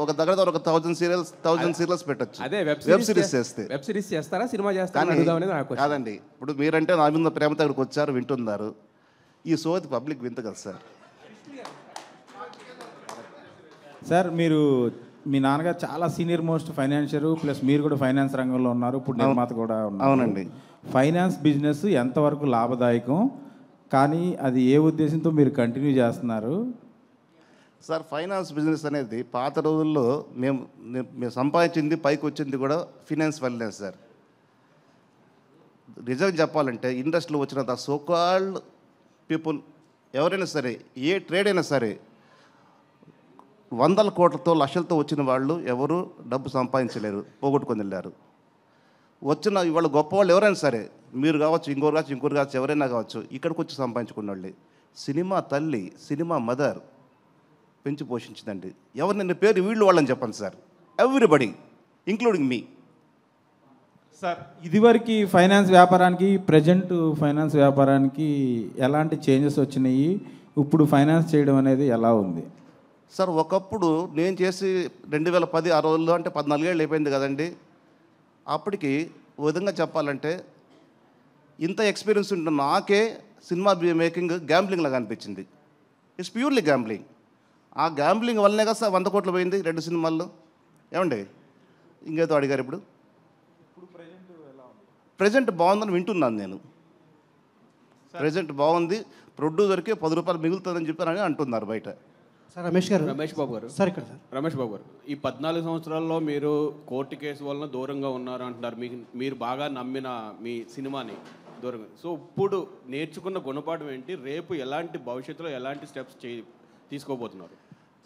ఒక దగ్గర ఒక 1000 సీరియల్స్ పెట్టచ్చు. అదే వెబ్ సిరీస్ చేస్తే. వెబ్ సిరీస్ చేస్తారా, సినిమా చేస్తారా? కాదండి, ఇప్పుడు మీరంటే నా మీద ప్రేమ దగ్గరకు వచ్చారు, వింటున్నారు. ఈ సోది పబ్లిక్ వింత కదా సార్. సార్, మీరు మీ నాన్నగారు చాలా సీనియర్ మోస్ట్ ఫైనాన్షియర్, ప్లస్ మీరు కూడా ఫైనాన్స్ రంగంలో ఉన్నారు, ఇప్పుడు నిర్మాత కూడా ఉన్నారు. అవునండి. ఫైనాన్స్ బిజినెస్ ఎంతవరకు లాభదాయకం, కానీ అది ఏ ఉద్దేశంతో మీరు కంటిన్యూ చేస్తున్నారు? సార్, ఫైనాన్స్ బిజినెస్ అనేది పాత రోజుల్లో మేము సంపాదించింది పైకి వచ్చింది కూడా ఫైనాన్స్ వల్లనే సార్. నిజం చెప్పాలంటే ఇండస్ట్రీలో వచ్చిన ద సోకాల్డ్ పీపుల్ ఎవరైనా సరే, ఏ ట్రేడ్ అయినా సరే, 100 కోట్లతో లక్షలతో వచ్చిన వాళ్ళు ఎవరు డబ్బు సంపాదించలేరు, పోగొట్టుకొని వెళ్ళారు. వచ్చిన ఇవాళ గొప్పవాళ్ళు ఎవరైనా సరే, మీరు కావచ్చు, ఇంకోరు కావచ్చు, ఎవరైనా కావచ్చు, ఇక్కడికి వచ్చి సంపాదించుకున్న వాళ్ళే. సినిమా తల్లి, సినిమా మదర్ పెంచి పోషించిందండి. ఎవరినైనా పేరు వీళ్ళు వాళ్ళని చెప్పండి సార్, ఎవ్రీబడి ఇంక్లూడింగ్ మీ. సార్, ఇదివరకు ఫైనాన్స్ వ్యాపారానికి ప్రజెంట్ ఫైనాన్స్ వ్యాపారానికి ఎలాంటి చేంజెస్ వచ్చినాయి? ఇప్పుడు ఫైనాన్స్ చేయడం అనేది ఎలా ఉంది? సార్, ఒకప్పుడు నేను చేసి 2010 ఆ రోజుల్లో అంటే 14 ఏళ్ళు అయిపోయింది కదండి. అప్పటికి విధంగా చెప్పాలంటే ఇంత ఎక్స్పీరియన్స్ ఉంటున్న నాకే సినిమా మేకింగ్ గ్యాంబ్లింగ్ లాగా అనిపించింది. It's purely gambling. ఆ గ్యాంబ్లింగ్ వల్లనే కదా సార్ 100 కోట్లు పోయింది 2 సినిమాల్లో. ఏమండి, ఇంకేదో అడిగారు. ఇప్పుడు ప్రజెంట్ బాగుందని వింటున్నాను నేను. ప్రజెంట్ బాగుంది. ప్రొడ్యూసర్కి 10 రూపాయలు మిగులుతుందని చెప్పారని అంటున్నారు బయట. సార్ రమేష్ గారు. రమేష్ బాబు గారు. సార్ ఇక్కడ సార్. రమేష్ బాబు గారు, ఈ 14 సంవత్సరాల్లో మీరు కోర్టు కేసు వలన దూరంగా ఉన్నారు అంటున్నారు. మీరు బాగా నమ్మిన మీ సినిమాని దూరంగా. సో ఇప్పుడు నేర్చుకున్న గుణపాఠం ఏంటి? రేపు ఎలాంటి భవిష్యత్తులో ఎలాంటి స్టెప్స్ తీసుకోబోతున్నారు?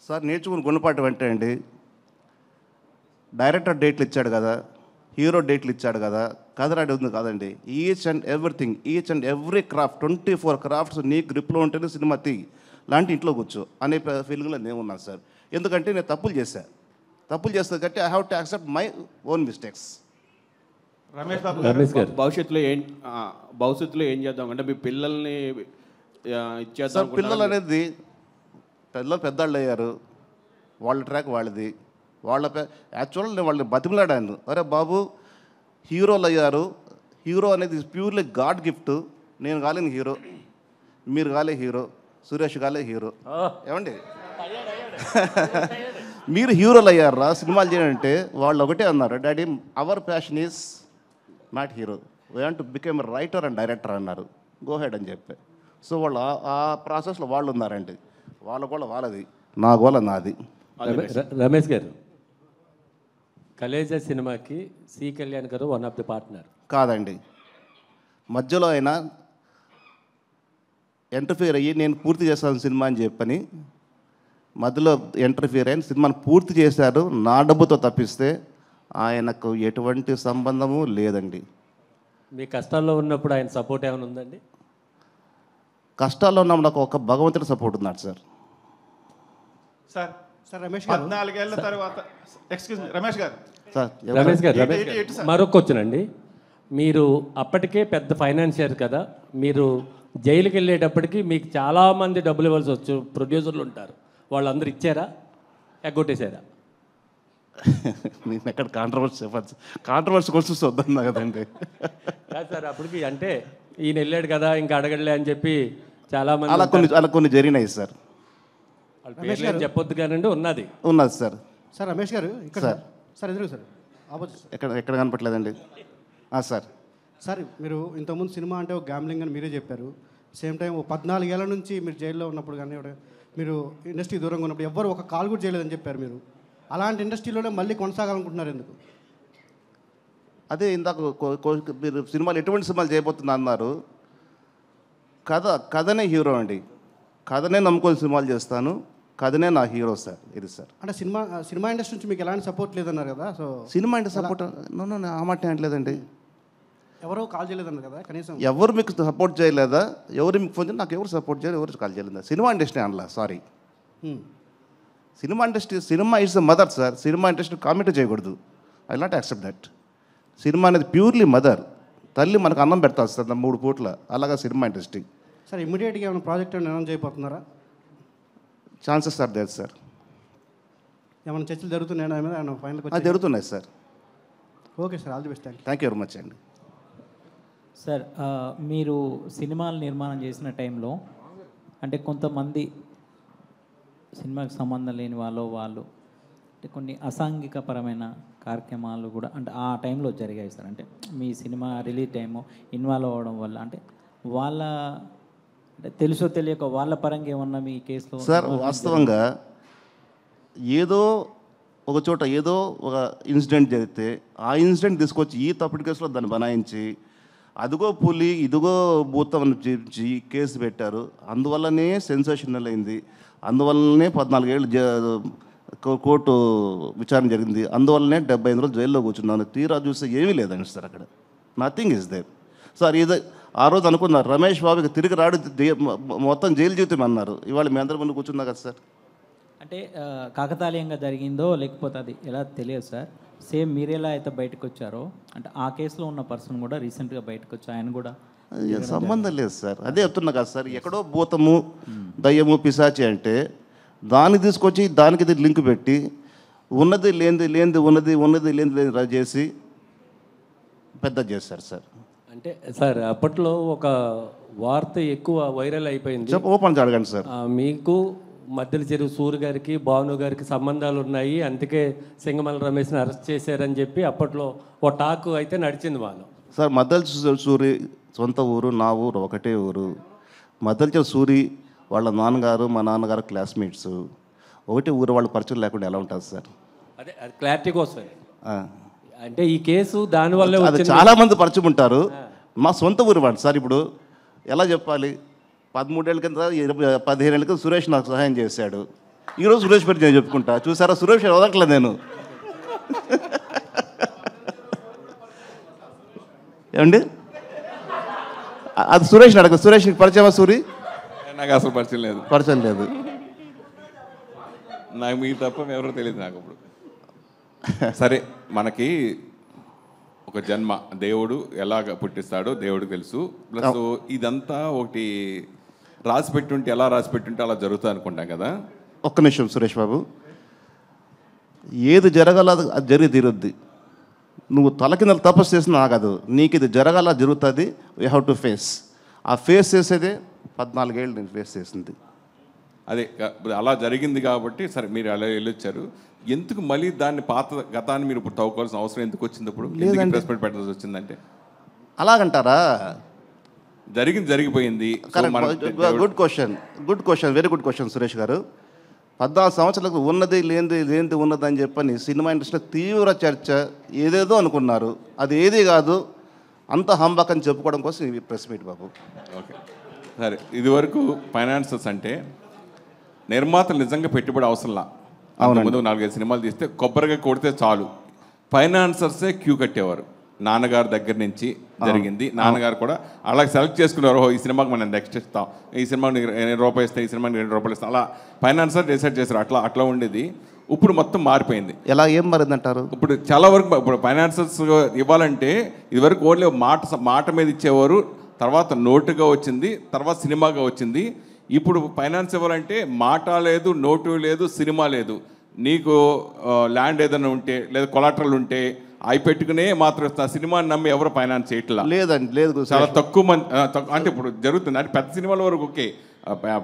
సార్ నేర్చుకున్న గుణపాఠం అంటే అండి, డైరెక్టర్ డేట్లు ఇచ్చాడు కదా, హీరో డేట్లు ఇచ్చాడు కదా, కథ రెడీ ఉంది కాదండి. Each and everything, each and every craft, 24 crafts నీ గ్రిప్లో ఉంటేనే సినిమా లాంటి ఇంట్లో కూర్చో అనే ఫీలింగ్లో నేను ఉన్నాను సార్. ఎందుకంటే నేను తప్పులు చేస్తే కాబట్టి I have to accept my own mistakes. Ramesh గారు, భవిష్యత్తులో ఏం చేద్దాం అంటే మీ పిల్లల్ని ఇచ్చేద్దాం సార్. పిల్లలు అనేది పెద్దవాళ్ళు అయ్యారు, వాళ్ళ ట్రాక్ వాళ్ళది. యాక్చువల్ నేను వాళ్ళని బతిమలాడాను, అరే బాబు హీరోలు అయ్యారు, హీరో అనేది ప్యూర్లీ గాడ్ గిఫ్ట్. నేను కాలేని హీరో, మీరు కాలే హీరో, సురేష్ కాలే హీరో. ఏమండి మీరు హీరోలు అయ్యారా సినిమాలు చేయాలంటే? వాళ్ళు ఒకటే అన్నారు, daddy hour passion is not hero, we want to become writer and director అన్నారు. గో హెడ్ అని చెప్పి. సో వాళ్ళు ఆ ప్రాసెస్లో వాళ్ళు ఉన్నారండి. వాళ్ళ గోళ వాళ్ళది, నా గోళ నాది. రమేష్ గారు, కలేజా సినిమాకి సి కళ్యాణ్ గారు వన్ ఆఫ్ ది పార్ట్నర్ కాదండి. మధ్యలో అయినా ఇంటర్ఫియర్ అయ్యి నేను పూర్తి చేస్తాను సినిమా అని చెప్పని మధ్యలో ఇంటర్ఫియర్ అయిన సినిమాను పూర్తి చేశారు నా డబ్బుతో తప్పిస్తే ఆయనకు ఎటువంటి సంబంధము లేదండి. మీ కష్టాల్లో ఉన్నప్పుడు ఆయన సపోర్ట్ ఏమైనా ఉందండి? కష్టాల్లో ఉన్నప్పుడు నాకు ఒక భగవంతుడి సపోర్ట్ ఉన్నాడు సార్. సార్ సార్ రమేష్ గారు 14 ఏళ్ల తర్వాత ఎక్స్క్యూజ్ మీ రమేష్ గారు, సార్ రమేష్ గారు మరొక క్వశ్చన్ అండి. మీరు అప్పటికే పెద్ద ఫైనాన్షియర్ కదా, మీరు జైలుకి వెళ్ళేటప్పటికి మీకు చాలామంది డబ్బులు ఇవ్వాల్సి వచ్చు, ప్రొడ్యూసర్లు ఉంటారు, వాళ్ళందరూ ఇచ్చారా ఎగ్గొట్టేశారా? నేను ఎక్కడ కాంట్రవర్సీ కోసం వద్దన్నా కదండి. కాదు సార్, అప్పటికి అంటే ఈయన వెళ్ళాడు కదా ఇంకా అడగడలే అని చెప్పి చాలామంది అలా కొన్ని జరిగినాయి సార్. వాళ్ళ పేర్లు ఏం చెప్పొద్దు కానండి, ఉన్నది సార్. సార్ రమేష్ గారు ఇక్కడ సార్. సార్ ఎదురు సార్ ఆపోజిట్. ఎక్కడ కనపట్లేదండి సార్. సార్ మీరు ఇంతకుముందు సినిమా అంటే ఒక గ్యామ్లింగ్ అని మీరే చెప్పారు. సేమ్ టైం 14 ఏళ్ల నుంచి మీరు జైల్లో ఉన్నప్పుడు కానీ మీరు ఇండస్ట్రీ దూరంగా ఉన్నప్పుడు ఎవ్వరు ఒక కాల్ కూడా చేయలేదని చెప్పారు మీరు. అలాంటి ఇండస్ట్రీలోనే మళ్ళీ కొనసాగాలనుకుంటున్నారు ఎందుకు? అదే ఇందాక మీరు సినిమాలు ఎటువంటి సినిమాలు చేయబోతున్నా అన్నారు. కథనే హీరో అండి, కథనే నమ్ముకొని సినిమాలు చేస్తాను, కథనే నా హీరో సార్. ఇది సార్ అంటే సినిమా ఇండస్ట్రీ నుంచి మీకు ఎలాంటి సపోర్ట్ లేదన్నారు కదా. సో సినిమా ఇండస్ట్రీ సపోర్ట్ ఆ మాట అనట్లేదండి. ఎవరో కాల్ చేయలేదన్నారు కదా కనీసం. ఎవరు మీకు సపోర్ట్ చేయలేదా? ఎవరు మీకు ఫోన్ చేయాలి? నాకు ఎవరు సపోర్ట్ చేయలేదు, ఎవరు కాల్ చేయలేదా? సినిమా ఇండస్ట్రీ అనలా, sorry. Cinema industry, cinema is the mother sir. Cinema industry comment చేయకూడదు. I not accept that. Cinema అనేది ప్యూర్లీ మదర్, తల్లి మనకు అన్నం పెడతా సార్ 3 పూట్ల. అలాగా సినిమా ఇండస్ట్రీ. సార్ ఇమ్మీడియట్గా ఏమైనా ప్రాజెక్ట్ అనౌన్స్ చేయబోతున్నారా? Chances are there sir. ఏమైనా చర్చలు జరుగుతున్నాయా? ఫైనల్ జరుగుతున్నాయి sir. Okay sir, all the best. Thank you very much అండి. సార్ మీరు సినిమాలు నిర్మాణం చేసిన టైంలో అంటే కొంతమంది సినిమాకి సంబంధం లేని వాళ్ళు అంటే కొన్ని అసాంఘికపరమైన కార్యక్రమాలు కూడా అంటే ఆ టైంలో జరిగాయి సార్. అంటే మీ సినిమా రిలీజ్ టైము ఇన్వాల్వ్ అవ్వడం వల్ల అంటే వాళ్ళ అంటే తెలుసో తెలియక వాళ్ళ పరంగా ఏమన్నా మీ కేసులో? సార్ వాస్తవంగా ఏదో ఒక చోట ఏదో ఒక ఇన్సిడెంట్ జరిగితే ఆ ఇన్సిడెంట్ తీసుకొచ్చి ఈ తప్పుడు కేసులో దాన్ని బనాయించి అదిగో పులి ఇదిగో భూతం అని చెప్పి కేసు పెట్టారు. అందువల్లనే సెన్సేషనల్ అయింది, అందువల్లనే 14 ఏళ్ళు కోర్టు విచారణ జరిగింది, అందువల్లనే 75 రోజులు జైల్లో కూర్చున్నాను. తీరా చూస్తే ఏమీ లేదండి సార్, అక్కడ నథింగ్ ఇస్ దేర్ సార్. ఇది ఆ రోజు అనుకున్నారు రమేష్ బాబుకి తిరిగి రాడు, మొత్తం జైలు జీవితం అన్నారు. ఇవాళ మీ అందరి ముందు కూర్చున్నా కదా సార్. అంటే కాకతాళీయంగా జరిగిందో లేకపోతే అది ఎలా తెలియదు సార్. సేమ్ మీరెలా అయితే బయటకు వచ్చారో అంటే ఆ కేసులో ఉన్న పర్సన్ కూడా రీసెంట్గా బయటకు వచ్చి ఆయన కూడా సంబంధం లేదు సార్. అదే చెప్తున్నా కదా సార్, ఎక్కడో భూతము దయ్యము పిశాచి అంటే దాన్ని తీసుకొచ్చి దానికి ఇది లింక్ పెట్టి ఉన్నది లేనిది ఉన్నది చేసి పెద్ద చేస్తారు సార్. అంటే సార్ అప్పట్లో ఒక వార్త ఎక్కువ వైరల్ అయిపోయింది, ఓపెన్ అడగండి సార్. మీకు మద్దెల చెరువు సూర్య గారికి భాను గారికి సంబంధాలు ఉన్నాయి, అందుకే సింగమల రమేష్ని అరెస్ట్ చేశారని చెప్పి అప్పట్లో ఓ టాక్ అయితే నడిచింది వాళ్ళు. సార్ మద్దెల సూరి సొంత ఊరు, నా ఊరు ఒకటే ఊరు. మద్దెలచెరు సూరి వాళ్ళ నాన్నగారు మా నాన్నగారు క్లాస్మేట్స్, ఒకటి ఊరు వాళ్ళ పరిచయం లేకుండా ఎలా ఉంటుంది సార్? అదే అది క్లారిటీ కోసం. అంటే ఈ కేసు దానివల్ల అది చాలామంది పరిచయం ఉంటారు. మా సొంత ఊరు వాడు సార్. ఇప్పుడు ఎలా చెప్పాలి, 13 ఏళ్ళ కింద 15 ఏళ్ళ కింద సురేష్ నాకు సహాయం చేశాడు. ఈరోజు సురేష్ పెట్టి నేను చెప్పుకుంటా. చూసారా, సురేష్ వదలట్లేదు నేను. ఏమండి, అది సురేష్ని అడగ. సురేష్ నీకు పరిచయమా? సూరి నాకు అసలు పరిచయం లేదు. నాకు మీకు తప్ప ఎవరో తెలియదు నాకు ఇప్పుడు. సరే, మనకి ఒక జన్మ దేవుడు ఎలాగ పుట్టిస్తాడో దేవుడికి తెలుసు. ప్లస్ ఇదంతా ఒకటి రాసి పెట్టుంటే ఎలా రాసి పెట్టుంటే అలా జరుగుతుంది అనుకుంటాం కదా. ఒక్క నిమిషం సురేష్ బాబు, ఏది జరగాల అది జరిగి తీరుద్ది. నువ్వు తల కింద తపస్సు చేసిన ఆగదు. నీకు ఇది జరగాల జరుగుతుంది. We have to face. ఆ ఫేస్ చేసేదే 14 ఏళ్ళు నేను ఫేస్ చేసింది. అదే అలా జరిగింది కాబట్టి సరే మీరు అలా వెళ్ళొచ్చారు. ఎందుకు మళ్ళీ దాన్ని గతాన్ని మీరు ఇప్పుడు తవ్వుకోవాల్సిన అవసరం ఎందుకు వచ్చింది? ఇప్పుడు ఇన్వెస్ట్మెంట్ పెట్టాల్సి వచ్చిందంటే అలాగంటారా? జరిగిపోయింది. Good question, very good question Suresh గారు. 14 సంవత్సరాలకు ఉన్నది లేనిది ఉన్నదని చెప్పని సినిమా ఇండస్ట్రీలో తీవ్ర చర్చ. ఏదేదో అనుకున్నారు, అది ఏది కాదు, అంత హంబక్ అని చెప్పుకోవడం కోసం ఈ ప్రెస్ మీట్ బాబు. ఓకే సరే, ఇదివరకు ఫైనాన్సర్స్ అంటే నిర్మాతలు నిజంగా పెట్టుబడి అవసరంలా. ముందు 4-5 సినిమాలు తీస్తే కొబ్బరిగా కొడితే చాలు, ఫైనాన్సర్సే క్యూ కట్టేవారు. నాన్నగారి దగ్గర నుంచి జరిగింది. నాన్నగారు కూడా అలా సెలెక్ట్ చేసుకున్నారు. ఈ సినిమాకి మనం నెక్స్ట్ ఇస్తాం, ఈ సినిమాకి ₹2 ఇస్తాం, ఈ సినిమాకి ₹2 ఇస్తాం, అలా ఫైనాన్సర్ డిసైడ్ చేశారు. అట్లా ఉండేది. ఇప్పుడు మొత్తం మారిపోయింది. ఎలా ఏం మారిందంటారు? ఇప్పుడు చాలా వరకు ఇప్పుడు ఫైనాన్సర్స్ ఇవ్వాలంటే ఇదివరకు ఓన్లీ మాట మీద ఇచ్చేవారు, తర్వాత నోటుగా వచ్చింది, తర్వాత సినిమాగా వచ్చింది. ఇప్పుడు ఫైనాన్స్ ఇవ్వాలంటే మాట లేదు, నోటు లేదు, సినిమా లేదు. నీకు ల్యాండ్ ఏదైనా ఉంటే లేదా కొలాటరల్ ఉంటే అవి పెట్టుకునే మాత్రం ఇస్తా. సినిమాని నమ్మి ఎవరు ఫైనాన్స్ చేయట్లా. లేదు, చాలా తక్కువ మంది. అంటే ఇప్పుడు జరుగుతుంది. అంటే పెద్ద సినిమాల వరకు ఓకే,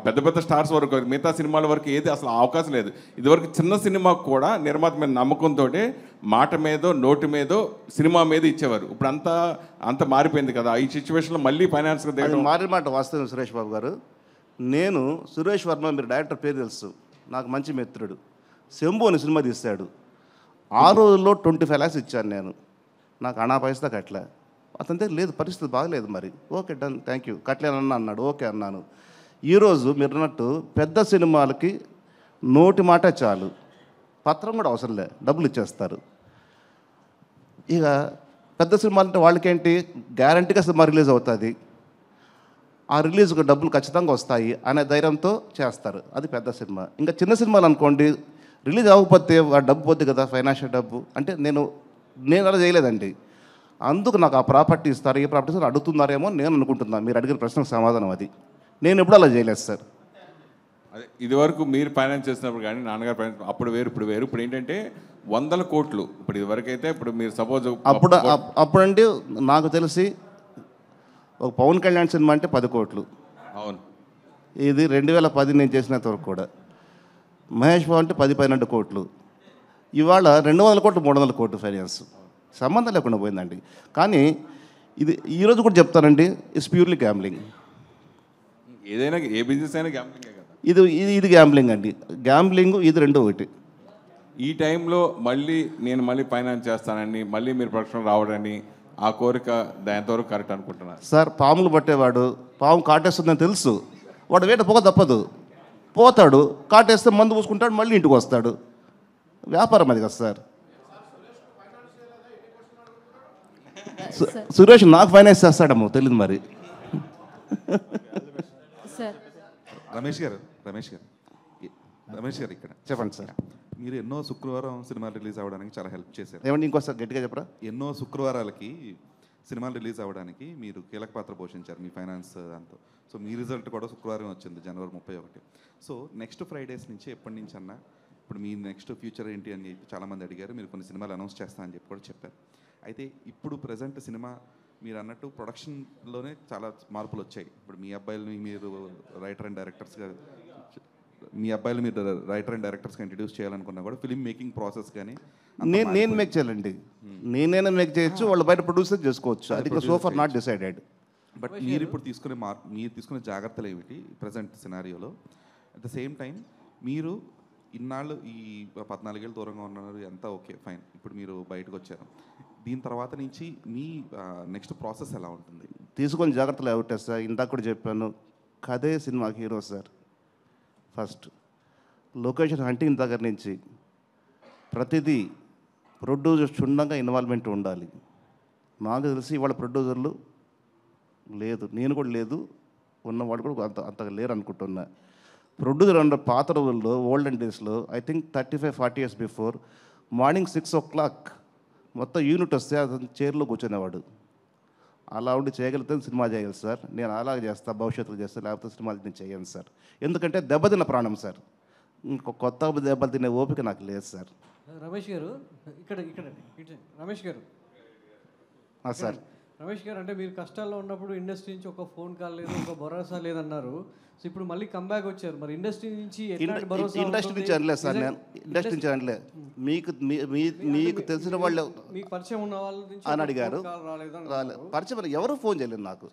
పెద్ద స్టార్స్ వరకు, మిగతా సినిమాల వరకు ఏది అసలు అవకాశం లేదు. ఇదివరకు చిన్న సినిమాకు కూడా నిర్మాత మీద నమ్మకంతో మాట మీదో నోటు మీదో సినిమా మీద ఇచ్చేవారు. ఇప్పుడు అంత మారిపోయింది కదా. ఈ సిచ్యువేషన్లో మళ్ళీ ఫైనాన్స్ మారిన మాట వాస్తవం సురేష్ బాబు గారు. నేను సురేష్ వర్మ, మీరు డైరెక్టర్ పేరు తెలుసు, నాకు మంచి మిత్రుడు. శంభు అని సినిమా తీశాడు. ఆ రోజుల్లో 25 lakhs ఇచ్చాను నేను. నాకు అనా పైసా కట్టలే. అతని దగ్గర లేదు, పరిస్థితి బాగలేదు. మరి ఓకే డన్, థ్యాంక్ యూ, కట్టలేనన్నా అన్నాడు. ఓకే అన్నాను. ఈరోజు మీరు అన్నట్టు పెద్ద సినిమాలకి నోటి మాట చాలు, పత్రం కూడా అవసరం లే, డబ్బులు ఇచ్చేస్తారు. ఇక పెద్ద సినిమాలు అంటే వాళ్ళకేంటి, గ్యారంటీగా సినిమా రిలీజ్ అవుతుంది, ఆ రిలీజ్కి డబ్బులు ఖచ్చితంగా వస్తాయి అనే ధైర్యంతో చేస్తారు. అది పెద్ద సినిమా. ఇంకా చిన్న సినిమాలు అనుకోండి, రిలీజ్ అవ్వకపోతే ఆ డబ్బు పోద్ది కదా, ఫైనాన్షియల్ డబ్బు. అంటే నేను అలా చేయలేదండి. అందుకు నాకు ఆ ప్రాపర్టీ ఇస్తారు, ఈ ప్రాపర్టీ ఇస్తారు అడుగుతున్నారేమో నేను అనుకుంటున్నాను. మీరు అడిగిన ప్రశ్నకు సమాధానం అది. నేను ఎప్పుడు అలా చేయలేదు సార్. అదే ఇదివరకు మీరు ఫైనాన్స్ చేసినప్పుడు కానీ నాన్నగారు ఫైనాన్స్ అప్పుడు వేరు ఇప్పుడు వేరు. ఇప్పుడు ఏంటంటే 100 కోట్లు. ఇప్పుడు ఇదివరకు అయితే ఇప్పుడు మీరు సపోజ్ అప్పుడంటే నాకు తెలిసి ఒక పవన్ కళ్యాణ్ సినిమా అంటే 10 కోట్లు. అవును, ఇది 2010 నేను చేసినంత వరకు కూడా. మహేష్ బాబు అంటే 10-12 కోట్లు. ఇవాళ 200 కోట్లు 300 కోట్లు ఫైనాన్స్. సంబంధం లేకుండా పోయిందండి. కానీ ఇది ఈరోజు కూడా చెప్తానండి, ఇట్స్ ప్యూర్లీ గ్యాంబ్లింగ్. ఏదైనా ఏ బిజినెస్ అయినా గ్యాంబ్లింగే కదా. ఇది గ్యాంబ్లింగ్ అండి. గ్యాంబ్లింగ్ ఇది రెండో ఒకటి. ఈ టైంలో నేను ఫైనాన్స్ చేస్తానని మళ్ళీ మీరు ప్రొడక్షన్ రావడని ఆ కోరిక దాంతవరకు కరెక్ట్ అనుకుంటున్నారు సార్? పాములు పట్టేవాడు పాము కాటేస్తుందని తెలుసు, వాడు వేట పోక తప్పదు, పోతాడు, కాటేస్తే మందు పూసుకుంటాడు, మళ్ళీ ఇంటికి వస్తాడు. వ్యాపారం అది కదా సార్. సురేష్ నాకు ఫైనాన్స్ చేస్తాడమ్మో తెలియదు మరి. రమేష్ గారు ఇక్కడ చెప్పండి సార్. మీరు ఎన్నో శుక్రవారం సినిమా రిలీజ్ అవ్వడానికి చాలా హెల్ప్ చేశారు. ఏమంటే ఇంకోసారి గట్టిగా చెప్పరా? ఎన్నో శుక్రవారాలకి సినిమాలు రిలీజ్ అవ్వడానికి మీరు కీలక పాత్ర పోషించారు మీ ఫైనాన్స్ దాంతో. సో మీ రిజల్ట్ కూడా శుక్రవారం వచ్చింది, జనవరి 31. సో నెక్స్ట్ ఫ్రైడేస్ నుంచి ఎప్పటి నుంచి అన్నా ఇప్పుడు మీ నెక్స్ట్ ఫ్యూచర్ ఏంటి అని చెప్పి చాలామంది అడిగారు. మీరు కొన్ని సినిమాలు అనౌన్స్ చేస్తానని చెప్పి కూడా చెప్పారు. అయితే ఇప్పుడు ప్రజెంట్ సినిమా మీరు అన్నట్టు ప్రొడక్షన్లోనే చాలా మార్పులు వచ్చాయి. ఇప్పుడు మీ అబ్బాయిలని మీరు రైటర్ అండ్ డైరెక్టర్స్గా ఇంట్రడ్యూస్ చేయాలనుకున్నా కూడా ఫిల్మ్ మేకింగ్ ప్రాసెస్ కానీ నేను మేక్ చేయాలండి. నేనైనా మేక్ చేయొచ్చు, వాళ్ళు బయట ప్రొడ్యూసర్ చేసుకోవచ్చు. అది సోఫర్ నాట్ డిసైడెడ్. బట్ మీరు ఇప్పుడు మీరు తీసుకునే జాగ్రత్తలు ఏమిటి ప్రజెంట్ సినారియోలో? అట్ ద సేమ్ టైం మీరు ఇన్నాళ్ళు ఈ 14 ఏళ్ళు దూరంగా ఉన్నారు, ఎంత ఓకే ఫైన్, ఇప్పుడు మీరు బయటకు వచ్చారు. దీని తర్వాత నుంచి మీ నెక్స్ట్ ప్రాసెస్ ఎలా ఉంటుంది? తీసుకొని జాగ్రత్తలు ఏమిటే సార్, ఇందాక కూడా చెప్పాను, కథే సినిమాకి hero sir. First location hunting దగ్గర నుంచి ప్రతిదీ ప్రొడ్యూసర్ క్షుణ్ణంగా ఇన్వాల్వ్మెంట్ ఉండాలి. నాకు తెలిసి ఇవాళ ప్రొడ్యూసర్లు లేదు, నేను కూడా లేదు, ఉన్నవాడు కూడా అంతగా లేరు అనుకుంటున్నా. ప్రొడ్యూసర్ ఉన్న పాత రోజుల్లో ఓల్డెన్ డేస్లో I think 35-40 years before morning 6 o'clock మొత్తం యూనిట్ వస్తే అతను చైర్లో కూర్చునేవాడు. అలా ఉండి చేయగలిగితే సినిమా చేయాలి సార్. నేను అలాగే చేస్తా, భవిష్యత్తులో చేస్తాను, లేకపోతే సినిమాలు నేను చేయను సార్. ఎందుకంటే దెబ్బతిన్న ప్రాణం సార్, కొత్త దెబ్బలు తినే ఓపిక నాకు లేదు సార్. రమేష్ గారు ఇక్కడ ఇక్కడ రమేష్ గారు సార్, రమేష్ గారు అంటే మీరు కష్టాల్లో ఉన్నప్పుడు ఇండస్ట్రీ నుంచి ఒక ఫోన్ కాల్ లేదు, ఒక భరోసా లేదన్నారు. సో ఇప్పుడు మళ్ళీ కంబ్యాక్ వచ్చారు, మరి ఇండస్ట్రీ నుంచి ఇండస్ట్రీ నుంచి అనలేదు సార్, నేను ఇండస్ట్రీ నుంచి అనలేదు. మీకు తెలిసిన వాళ్ళు మీకు పరిచయం ఉన్న వాళ్ళ నుంచి అని అడిగారు, పరిచయం ఎవరు ఫోన్ చేయలేదు నాకు.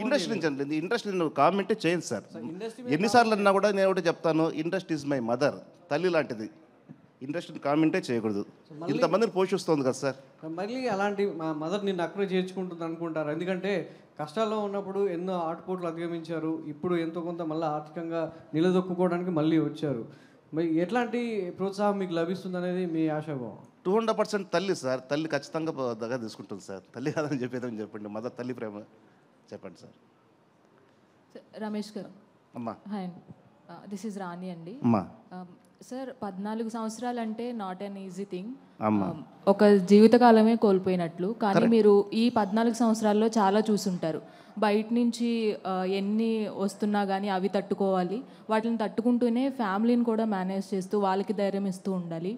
ఇండస్ట్రీ నుంచి అనలేదు, ఇండస్ట్రీ కామెంటే చేయండి సార్. ఎన్నిసార్లు అన్నా కూడా నేను ఒకటి చెప్తాను, ఇండస్ట్రీ ఇస్ మై మదర్, తల్లి లాంటిది. ఇండస్ట్రీని కామెంటే చేయకూడదు, ఇంతమందిని పోషిస్తుంది కదా సార్. మళ్ళీ అలాంటి మా మదర్ నిన్ను అక్కడే చేర్చుకుంటుంది అనుకుంటారు, ఎందుకంటే కష్టాల్లో ఉన్నప్పుడు ఎన్నో ఆటపోట్లు అధిగమించారు, ఇప్పుడు ఎంతో కొంత మళ్ళీ ఆర్థికంగా నిలదొక్కుకోవడానికి మళ్ళీ వచ్చారు. మరి ఎట్లాంటి ప్రోత్సాహం మీకు లభిస్తుంది అనేది మీ ఆశాభావం? 200% తల్లి సార్, తల్లి ఖచ్చితంగా దగ్గర తీసుకుంటుంది సార్. తల్లి కాదని చెప్పేదని చెప్పండి, మదర్ తల్లి ప్రేమ చెప్పండి సార్. రమేష్ గారు అమ్మా. హాయ్, దిస్ ఈజ్ రాణి అండి. అమ్మా సార్, 14 సంవత్సరాలు అంటే నాట్ అన్ ఈజీ థింగ్, అమ్మా. ఒక జీవితకాలమే కోల్పోయినట్లు. కానీ మీరు ఈ 14 సంవత్సరాల్లో చాలా చూసుంటారు. బయట నుంచి ఎన్ని వస్తున్నా కానీ అవి తట్టుకోవాలి, వాటిని తట్టుకుంటూనే ఫ్యామిలీని కూడా మేనేజ్ చేస్తూ వాళ్ళకి ధైర్యం ఇస్తూ ఉండాలి.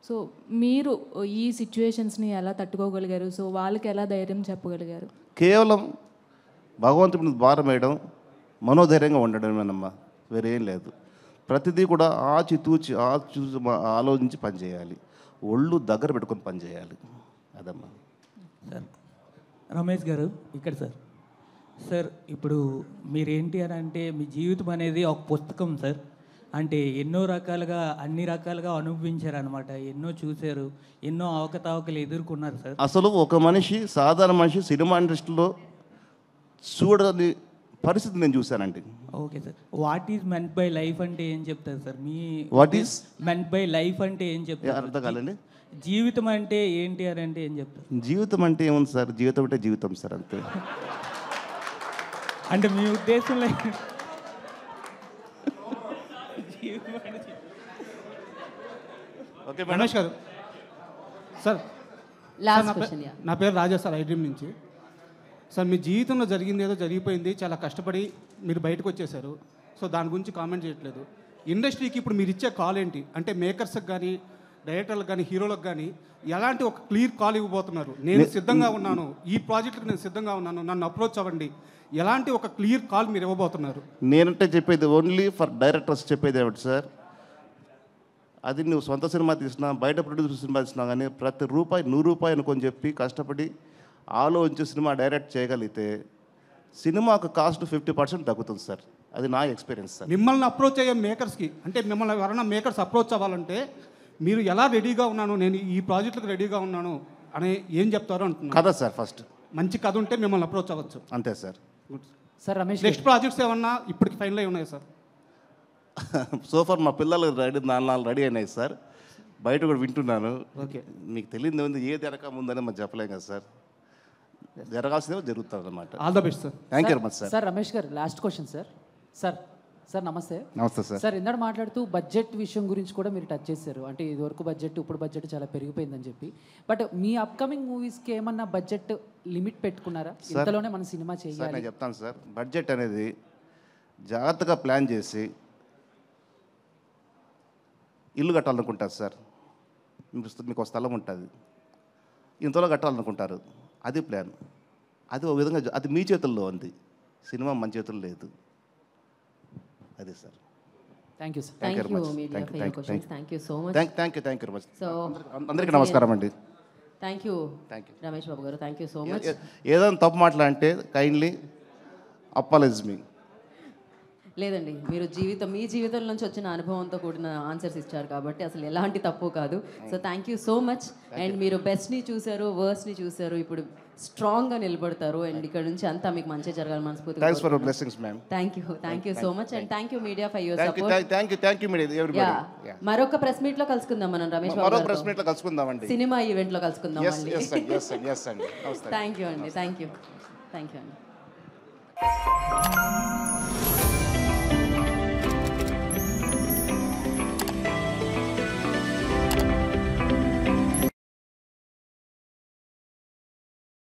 సో మీరు ఈ సిచ్యువేషన్స్ని ఎలా తట్టుకోగలిగారు? సో వాళ్ళకి ఎలా ధైర్యం చెప్పగలిగారు? కేవలం భగవంతుడిని భారం వేయడం, మనోధైర్యంగా ఉండడమేనమ్మా, వేరేం లేదు. ప్రతిదీ కూడా ఆచితూచి ఆలోచించి పనిచేయాలి, ఒళ్ళు దగ్గర పెట్టుకొని పనిచేయాలి, అదమ్మా. సార్ రమేష్ గారు ఇక్కడ సార్. సార్ ఇప్పుడు మీరేంటి అని అంటే మీ జీవితం అనేది ఒక పుస్తకం సార్. అంటే ఎన్నో రకాలుగా అన్ని రకాలుగా అనుభవించారు అనమాట, ఎన్నో చూశారు, ఎన్నో అవకతవకలు ఎదుర్కొన్నారు సార్. అసలు ఒక మనిషి, సాధారణ మనిషి సినిమా ఇండస్ట్రీలో చూడని పరిస్థితి నేను చూశానండి. Okay sir, what is meant by life అంటే ఏం చెప్తారు sir? Me what is meant by life అంటే ఏం చెప్తారు? అర్థం కాలండి. జీవితం అంటే ఏంటి అని అంటే ఏం చెప్తారు? జీవితం అంటే ఏముంది సార్, జీవితం అంటే జీవితం సార్, అంతే. అంటే మీ ఉద్దేశంలో ఓకే రమేష్ గారు సార్, నా పేరు రాజా సార్, ఐడ్రీమ్ నుంచి. సార్, మీ జీవితంలో జరిగింది ఏదో జరిగిపోయింది, చాలా కష్టపడి మీరు బయటకు వచ్చేసారు. సో దాని గురించి కామెంట్ చేయట్లేదు. ఇండస్ట్రీకి ఇప్పుడు మీరు ఇచ్చే కాల్ ఏంటి అంటే, మేకర్స్కి కానీ డైరెక్టర్లకు కానీ హీరోలకు కానీ ఎలాంటి ఒక క్లియర్ కాల్ ఇవ్వబోతున్నారు? నేను సిద్ధంగా ఉన్నాను, ఈ ప్రాజెక్టుకి నేను సిద్ధంగా ఉన్నాను, నన్ను అప్రోచ్ అవ్వండి, ఎలాంటి ఒక క్లియర్ కాల్ మీరు ఇవ్వబోతున్నారు? నేనంటే చెప్పేది ఓన్లీ ఫర్ డైరెక్టర్స్ చెప్పేది ఏమిటి సార్, అది నువ్వు సొంత సినిమా తీసినా, బయట ప్రొడ్యూసర్ సినిమా తీసినా కానీ ప్రతి రూపాయి 100 రూపాయలు అనుకొని చెప్పి కష్టపడి ఆలోచించి సినిమా డైరెక్ట్ చేయగలిగితే సినిమాకు కాస్ట్ 50% తగ్గుతుంది సార్. అది నా ఎక్స్పీరియన్స్ సార్. మిమ్మల్ని అప్రోచ్ అయ్యే మేకర్స్కి, అంటే మిమ్మల్ని ఎవరైనా మేకర్స్ అప్రోచ్ అవ్వాలంటే మీరు ఎలా రెడీగా ఉన్నాను, నేను ఈ ప్రాజెక్టులకు రెడీగా ఉన్నాను అని ఏం చెప్తారో అంటున్నాను. కథ సార్, ఫస్ట్ మంచి కథ ఉంటే మిమ్మల్ని అప్రోచ్ అవ్వచ్చు, అంతే sir. Sir Ramesh, next projects ఏమన్నా ఇప్పటికి ఫైనల్ అయి ఉన్నాయి సార్? సోఫర్ మా పిల్లలు నాలుగు రెడీ అయినాయి సార్, బయట కూడా వింటున్నాను. ఓకే, మీకు తెలియదు ఉంది, ఏది జరగక ముందని మనం చెప్పలేం కదా సార్, జరగాల్సిందే జరుగుతుంది అన్నమాట. All the best sir. Thank you very much sir. Sir Ramesh garu, last question sir. Sir sir నమస్తే. నమస్తే సార్. సార్, ఇందాక మాట్లాడుతూ బడ్జెట్ విషయం గురించి కూడా మీరు టచ్ చేశారు, అంటే ఇదివరకు బడ్జెట్ ఇప్పుడు బడ్జెట్ చాలా పెరిగిపోయిందని చెప్పి. బట్ మీ అప్కమింగ్ మూవీస్కి ఏమన్నా బడ్జెట్ లిమిట్ పెట్టుకున్నారా? ఇంతలోనే మన సినిమా చేయాలి? నేను చెప్తాను సార్, బడ్జెట్ అనేది జాగ్రత్తగా ప్లాన్ చేసి ఇల్లు కట్టాలనుకుంటారు సార్. మీకు స్థలం ఉంటుంది, ఇంతలో కట్టాలనుకుంటారు, అది ప్లాన్. అది ఒక విధంగా అది మీ చేతుల్లో ఉంది, సినిమా మన చేతుల్లో లేదు, అది sir. Thank you sir. Thank you media for your questions. Thank you so much. Thank you very much. So అందరికీ నమస్కారం అండి. థ్యాంక్ యూ రమేష్ బాబు గారు, థ్యాంక్ యూ సో మచ్. ఏదైనా తప్పు మాట్లాడితే కైండ్లీ అపాలజీ మీ. లేదండి, మీరు మీ జీవితం నుంచి వచ్చిన అనుభవంతో కూడిన ఆన్సర్స్ ఇచ్చారు కాబట్టి అసలు ఎలాంటి తప్పు కాదు. So thank you so much. And మీరు బెస్ట్ని చూసారు, వర్స్ట్ని చూసారు, ఇప్పుడు స్ట్రాంగ్గా నిలబడతారు. అండ్ ఇక్కడ నుంచి అంతా మీకు మంచి జరగాలి మనస్ఫూర్తిగా. Thanks for your blessings ma'am. Thank you so much. And thank you media for your support. Thank you media everybody. మరొక ప్రెస్ మీట్లో కలుసుకుందాం మనం రమేష్ బాబు. మరో ప్రెస్ మీట్లో కలుసుకుందామండి. సినిమా ఈవెంట్లో కలుసుకుందాం అండి. ఎస్ అండి. థ్యాంక్ యూ అండి.